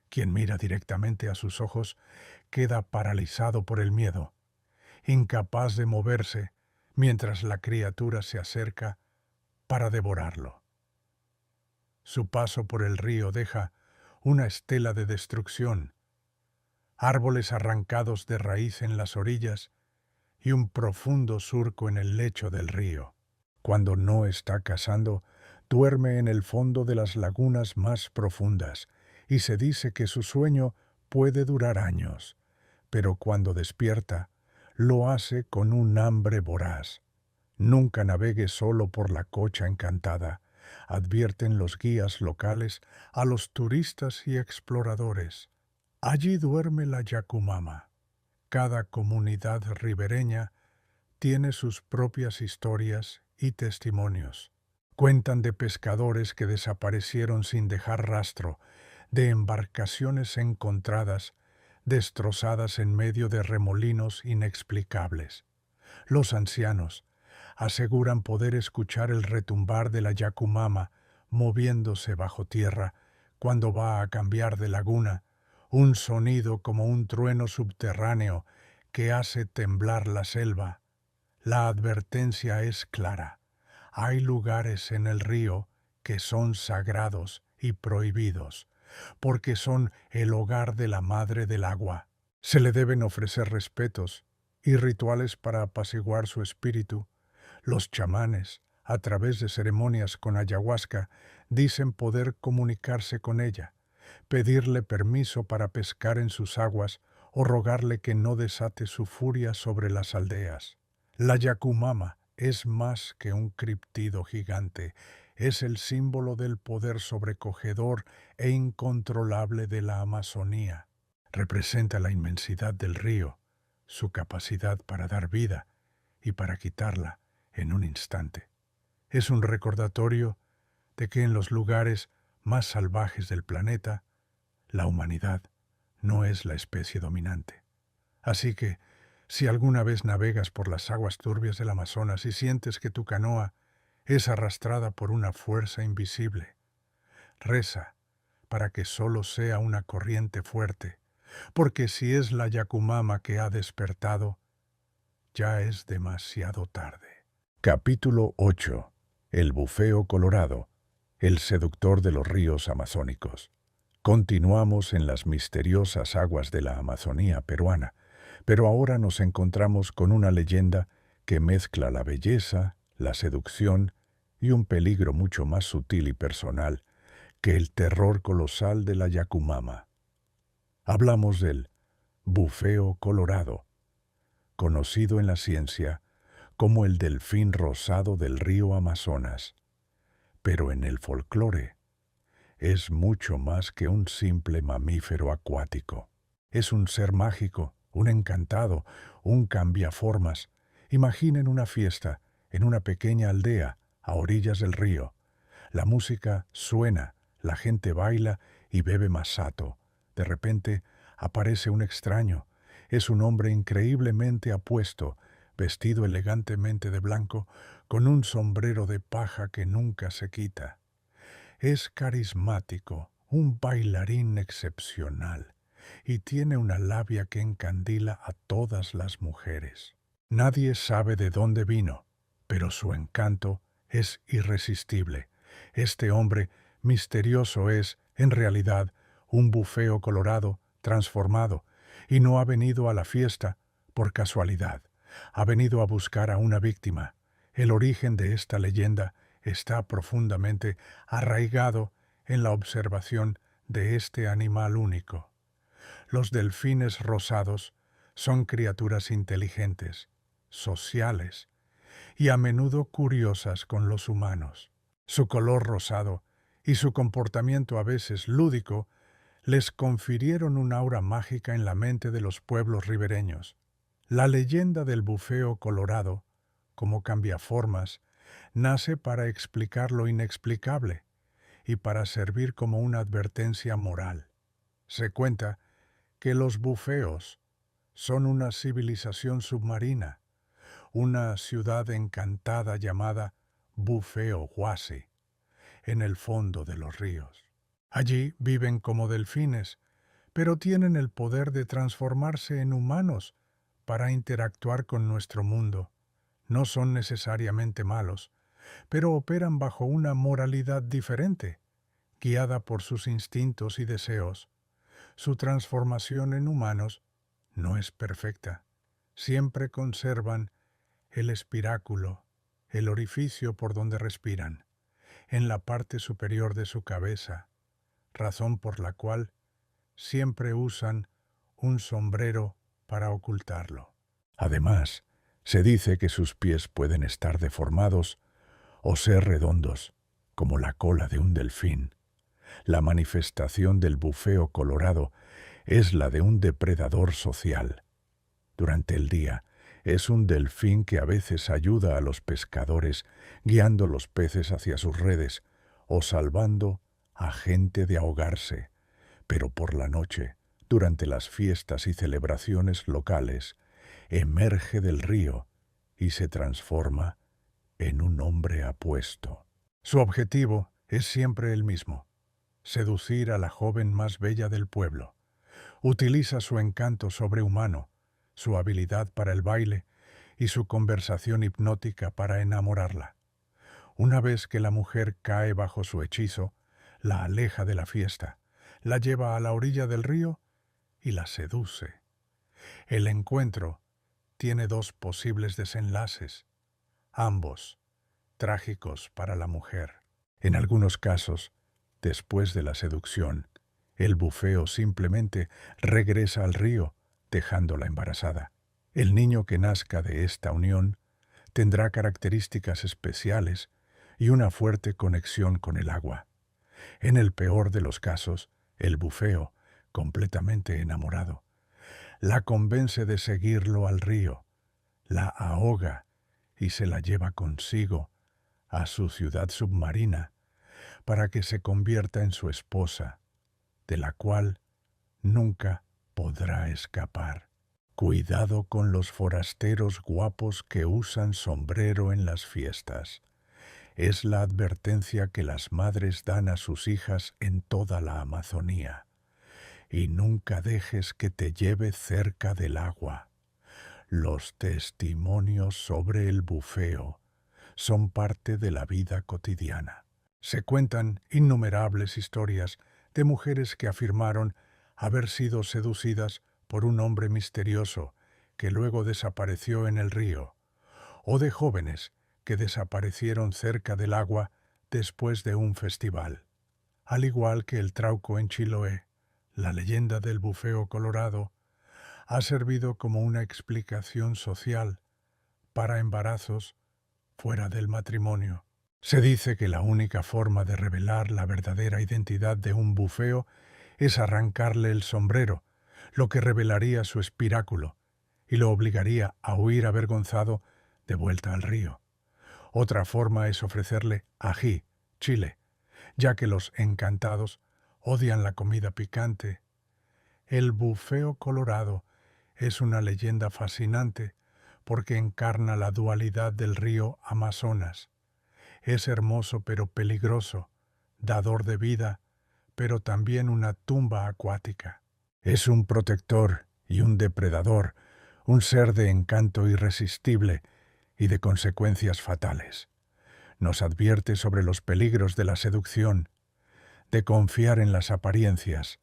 Quien mira directamente a sus ojos queda paralizado por el miedo, incapaz de moverse mientras la criatura se acerca para devorarlo. Su paso por el río deja una estela de destrucción, árboles arrancados de raíz en las orillas y un profundo surco en el lecho del río. Cuando no está cazando, duerme en el fondo de las lagunas más profundas, y se dice que su sueño puede durar años, pero cuando despierta, lo hace con un hambre voraz. Nunca navegue solo por la Cocha Encantada, advierten los guías locales a los turistas y exploradores. Allí duerme la Yacumama. Cada comunidad ribereña tiene sus propias historias y testimonios. Cuentan de pescadores que desaparecieron sin dejar rastro, de embarcaciones encontradas, destrozadas en medio de remolinos inexplicables. Los ancianos aseguran poder escuchar el retumbar de la Yacumama moviéndose bajo tierra cuando va a cambiar de laguna, un sonido como un trueno subterráneo que hace temblar la selva. La advertencia es clara. Hay lugares en el río que son sagrados y prohibidos, porque son el hogar de la Madre del Agua. Se le deben ofrecer respetos y rituales para apaciguar su espíritu. Los chamanes, a través de ceremonias con ayahuasca, dicen poder comunicarse con ella, pedirle permiso para pescar en sus aguas o rogarle que no desate su furia sobre las aldeas. La Yacumama es más que un criptido gigante, es el símbolo del poder sobrecogedor e incontrolable de la Amazonía. Representa la inmensidad del río, su capacidad para dar vida y para quitarla en un instante. Es un recordatorio de que en los lugares más salvajes del planeta, la humanidad no es la especie dominante. Así que, si alguna vez navegas por las aguas turbias del Amazonas y sientes que tu canoa es arrastrada por una fuerza invisible, reza para que solo sea una corriente fuerte, porque si es la Yacumama que ha despertado, ya es demasiado tarde. Capítulo 8. El bufeo colorado, el seductor de los ríos amazónicos. Continuamos en las misteriosas aguas de la Amazonía peruana, pero ahora nos encontramos con una leyenda que mezcla la belleza, la seducción y un peligro mucho más sutil y personal que el terror colosal de la Yacumama. Hablamos del bufeo colorado, conocido en la ciencia como el delfín rosado del río Amazonas, pero en el folclore es mucho más que un simple mamífero acuático. Es un ser mágico, un encantado, un cambiaformas. Imaginen una fiesta en una pequeña aldea a orillas del río. La música suena, la gente baila y bebe masato. De repente aparece un extraño. Es un hombre increíblemente apuesto, vestido elegantemente de blanco, con un sombrero de paja que nunca se quita. Es carismático, un bailarín excepcional, y tiene una labia que encandila a todas las mujeres. Nadie sabe de dónde vino, pero su encanto es irresistible. Este hombre misterioso es, en realidad, un bufeo colorado transformado, y no ha venido a la fiesta por casualidad. Ha venido a buscar a una víctima. El origen de esta leyenda está profundamente arraigado en la observación de este animal único. Los delfines rosados son criaturas inteligentes, sociales y a menudo curiosas con los humanos. Su color rosado y su comportamiento a veces lúdico les confirieron un aura mágica en la mente de los pueblos ribereños. La leyenda del bufeo colorado, como cambiaformas, nace para explicar lo inexplicable y para servir como una advertencia moral. Se cuenta que los bufeos son una civilización submarina, una ciudad encantada llamada Bufeo Huasi. en el fondo de los ríos. Allí viven como delfines, pero tienen el poder de transformarse en humanos para interactuar con nuestro mundo. No son necesariamente malos, pero operan bajo una moralidad diferente, guiada por sus instintos y deseos. Su transformación en humanos no es perfecta. Siempre conservan el espiráculo, el orificio por donde respiran, en la parte superior de su cabeza, razón por la cual siempre usan un sombrero para ocultarlo. Además, se dice que sus pies pueden estar deformados o ser redondos, como la cola de un delfín. La manifestación del bufeo colorado es la de un depredador social. Durante el día, es un delfín que a veces ayuda a los pescadores guiando los peces hacia sus redes o salvando a gente de ahogarse. Pero por la noche, durante las fiestas y celebraciones locales, emerge del río y se transforma en un hombre apuesto. Su objetivo es siempre el mismo: seducir a la joven más bella del pueblo. Utiliza su encanto sobrehumano, su habilidad para el baile y su conversación hipnótica para enamorarla. Una vez que la mujer cae bajo su hechizo, la aleja de la fiesta, la lleva a la orilla del río y la seduce. El encuentro tiene dos posibles desenlaces, ambos trágicos para la mujer. En algunos casos, después de la seducción, el bufeo simplemente regresa al río, dejándola embarazada. El niño que nazca de esta unión tendrá características especiales y una fuerte conexión con el agua. En el peor de los casos, el bufeo, completamente enamorado, la convence de seguirlo al río, la ahoga y se la lleva consigo a su ciudad submarina para que se convierta en su esposa, de la cual nunca podrá escapar. Cuidado con los forasteros guapos que usan sombrero en las fiestas. Es la advertencia que las madres dan a sus hijas en toda la Amazonía. Y nunca dejes que te lleve cerca del agua. Los testimonios sobre el bufeo son parte de la vida cotidiana. Se cuentan innumerables historias de mujeres que afirmaron haber sido seducidas por un hombre misterioso que luego desapareció en el río, o de jóvenes que desaparecieron cerca del agua después de un festival. Al igual que el trauco en Chiloé, la leyenda del bufeo colorado ha servido como una explicación social para embarazos fuera del matrimonio. Se dice que la única forma de revelar la verdadera identidad de un bufeo es arrancarle el sombrero, lo que revelaría su espiráculo y lo obligaría a huir avergonzado de vuelta al río. Otra forma es ofrecerle ají, chile, ya que los encantados odian la comida picante. El bufeo colorado es una leyenda fascinante porque encarna la dualidad del río Amazonas. Es hermoso pero peligroso, dador de vida, pero también una tumba acuática. Es un protector y un depredador, un ser de encanto irresistible y de consecuencias fatales. Nos advierte sobre los peligros de la seducción, de confiar en las apariencias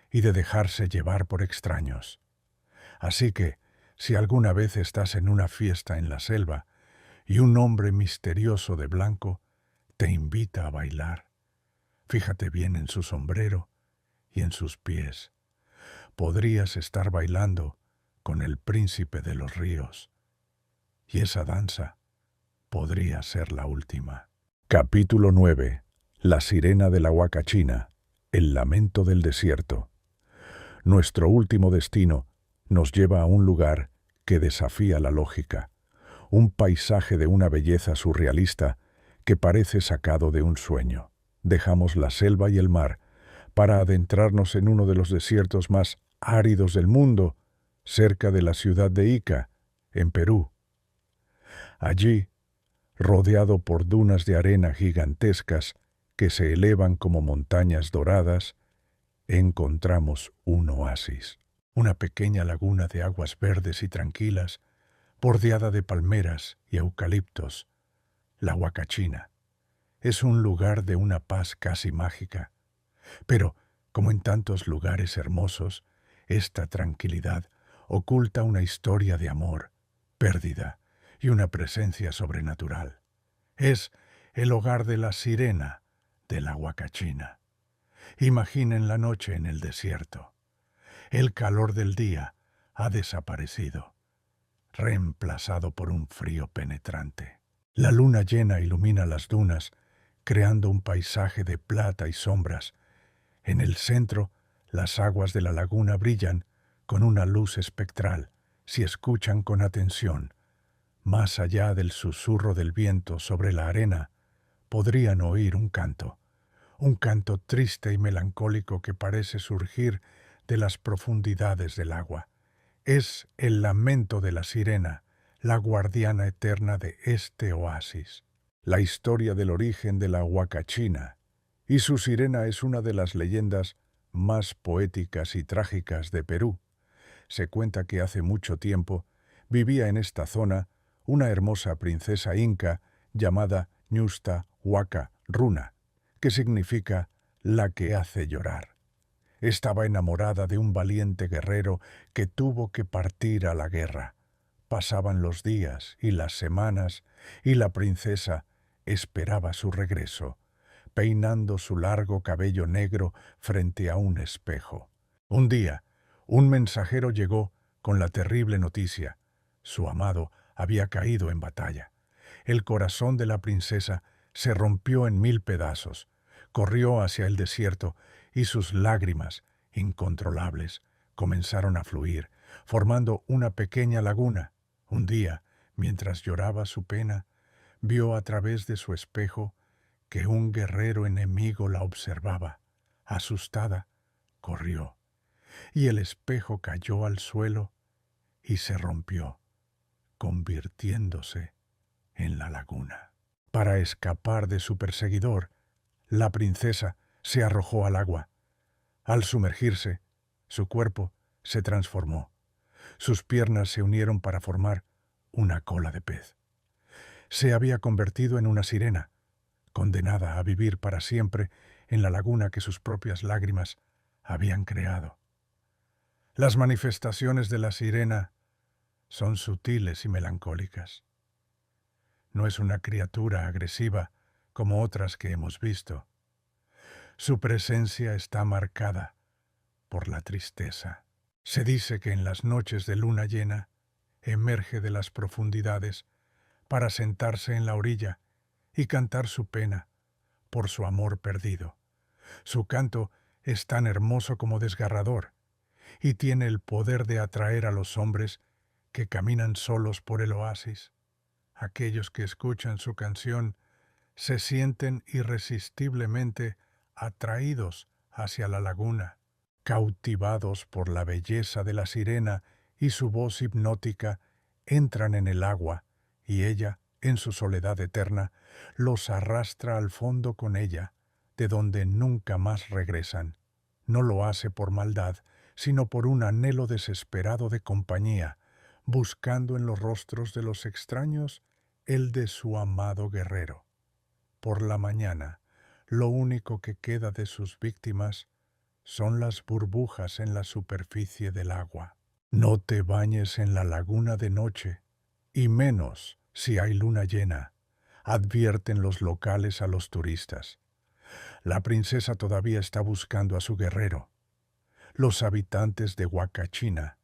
y de dejarse llevar por extraños. Así que, si alguna vez estás en una fiesta en la selva y un hombre misterioso de blanco te invita a bailar, fíjate bien en su sombrero y en sus pies. Podrías estar bailando con el príncipe de los ríos, y esa danza podría ser la última. Capítulo 9. La sirena de la Huacachina, el lamento del desierto. Nuestro último destino nos lleva a un lugar que desafía la lógica, un paisaje de una belleza surrealista que parece sacado de un sueño. Dejamos la selva y el mar para adentrarnos en uno de los desiertos más áridos del mundo, cerca de la ciudad de Ica, en Perú. Allí, rodeado por dunas de arena gigantescas que se elevan como montañas doradas, encontramos un oasis, una pequeña laguna de aguas verdes y tranquilas, bordeada de palmeras y eucaliptos. La Huacachina es un lugar de una paz casi mágica, pero, como en tantos lugares hermosos, esta tranquilidad oculta una historia de amor, pérdida y una presencia sobrenatural. Es el hogar de la sirena de la Huacachina. Imaginen la noche en el desierto. El calor del día ha desaparecido, reemplazado por un frío penetrante. La luna llena ilumina las dunas, creando un paisaje de plata y sombras. En el centro, las aguas de la laguna brillan con una luz espectral, si escuchan con atención. Más allá del susurro del viento sobre la arena, podrían oír un canto triste y melancólico que parece surgir de las profundidades del agua. Es el lamento de la sirena, la guardiana eterna de este oasis. La historia del origen de la Huacachina y su sirena es una de las leyendas más poéticas y trágicas de Perú. Se cuenta que hace mucho tiempo vivía en esta zona una hermosa princesa inca llamada Ñusta Huaca Runa, que significa la que hace llorar. Estaba enamorada de un valiente guerrero que tuvo que partir a la guerra. Pasaban los días y las semanas y la princesa esperaba su regreso, peinando su largo cabello negro frente a un espejo. Un día, un mensajero llegó con la terrible noticia. Su amado había caído en batalla. El corazón de la princesa se rompió en 1000 pedazos. Corrió hacia el desierto y sus lágrimas, incontrolables, comenzaron a fluir, formando una pequeña laguna. Un día, mientras lloraba su pena, vio a través de su espejo que un guerrero enemigo la observaba. Asustada, corrió, y el espejo cayó al suelo y se rompió, convirtiéndose en la laguna. Para escapar de su perseguidor, la princesa se arrojó al agua. Al sumergirse, su cuerpo se transformó. Sus piernas se unieron para formar una cola de pez. Se había convertido en una sirena, condenada a vivir para siempre en la laguna que sus propias lágrimas habían creado. Las manifestaciones de la sirena son sutiles y melancólicas. No es una criatura agresiva como otras que hemos visto. Su presencia está marcada por la tristeza. Se dice que en las noches de luna llena emerge de las profundidades para sentarse en la orilla y cantar su pena por su amor perdido. Su canto es tan hermoso como desgarrador y tiene el poder de atraer a los hombres que caminan solos por el oasis. Aquellos que escuchan su canción se sienten irresistiblemente atraídos hacia la laguna, cautivados por la belleza de la sirena y su voz hipnótica, entran en el agua y ella, en su soledad eterna, los arrastra al fondo con ella, de donde nunca más regresan. No lo hace por maldad, sino por un anhelo desesperado de compañía, buscando en los rostros de los extraños el de su amado guerrero. Por la mañana, lo único que queda de sus víctimas son las burbujas en la superficie del agua. No te bañes en la laguna de noche, y menos si hay luna llena, advierten los locales a los turistas. La princesa todavía está buscando a su guerrero. Los habitantes de Huacachina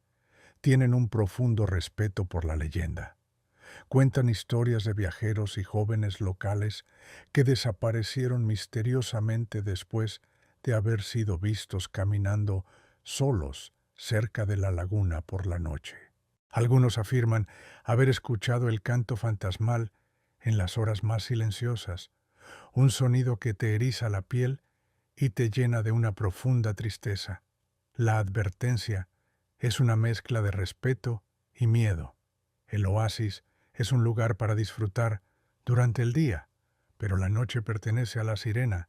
tienen un profundo respeto por la leyenda. Cuentan historias de viajeros y jóvenes locales que desaparecieron misteriosamente después de haber sido vistos caminando solos cerca de la laguna por la noche. Algunos afirman haber escuchado el canto fantasmal en las horas más silenciosas, un sonido que te eriza la piel y te llena de una profunda tristeza. La advertencia es una mezcla de respeto y miedo. El oasis es un lugar para disfrutar durante el día, pero la noche pertenece a la sirena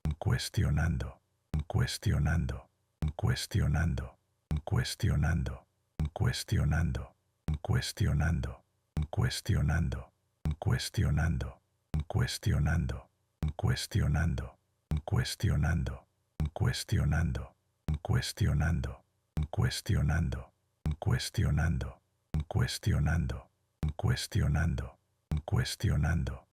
cuestionando, cuestionando, cuestionando, cuestionando, cuestionando, cuestionando, cuestionando, cuestionando, cuestionando, cuestionando, cuestionando, cuestionando, cuestionando, cuestionando, cuestionando, cuestionando, cuestionando, cuestionando,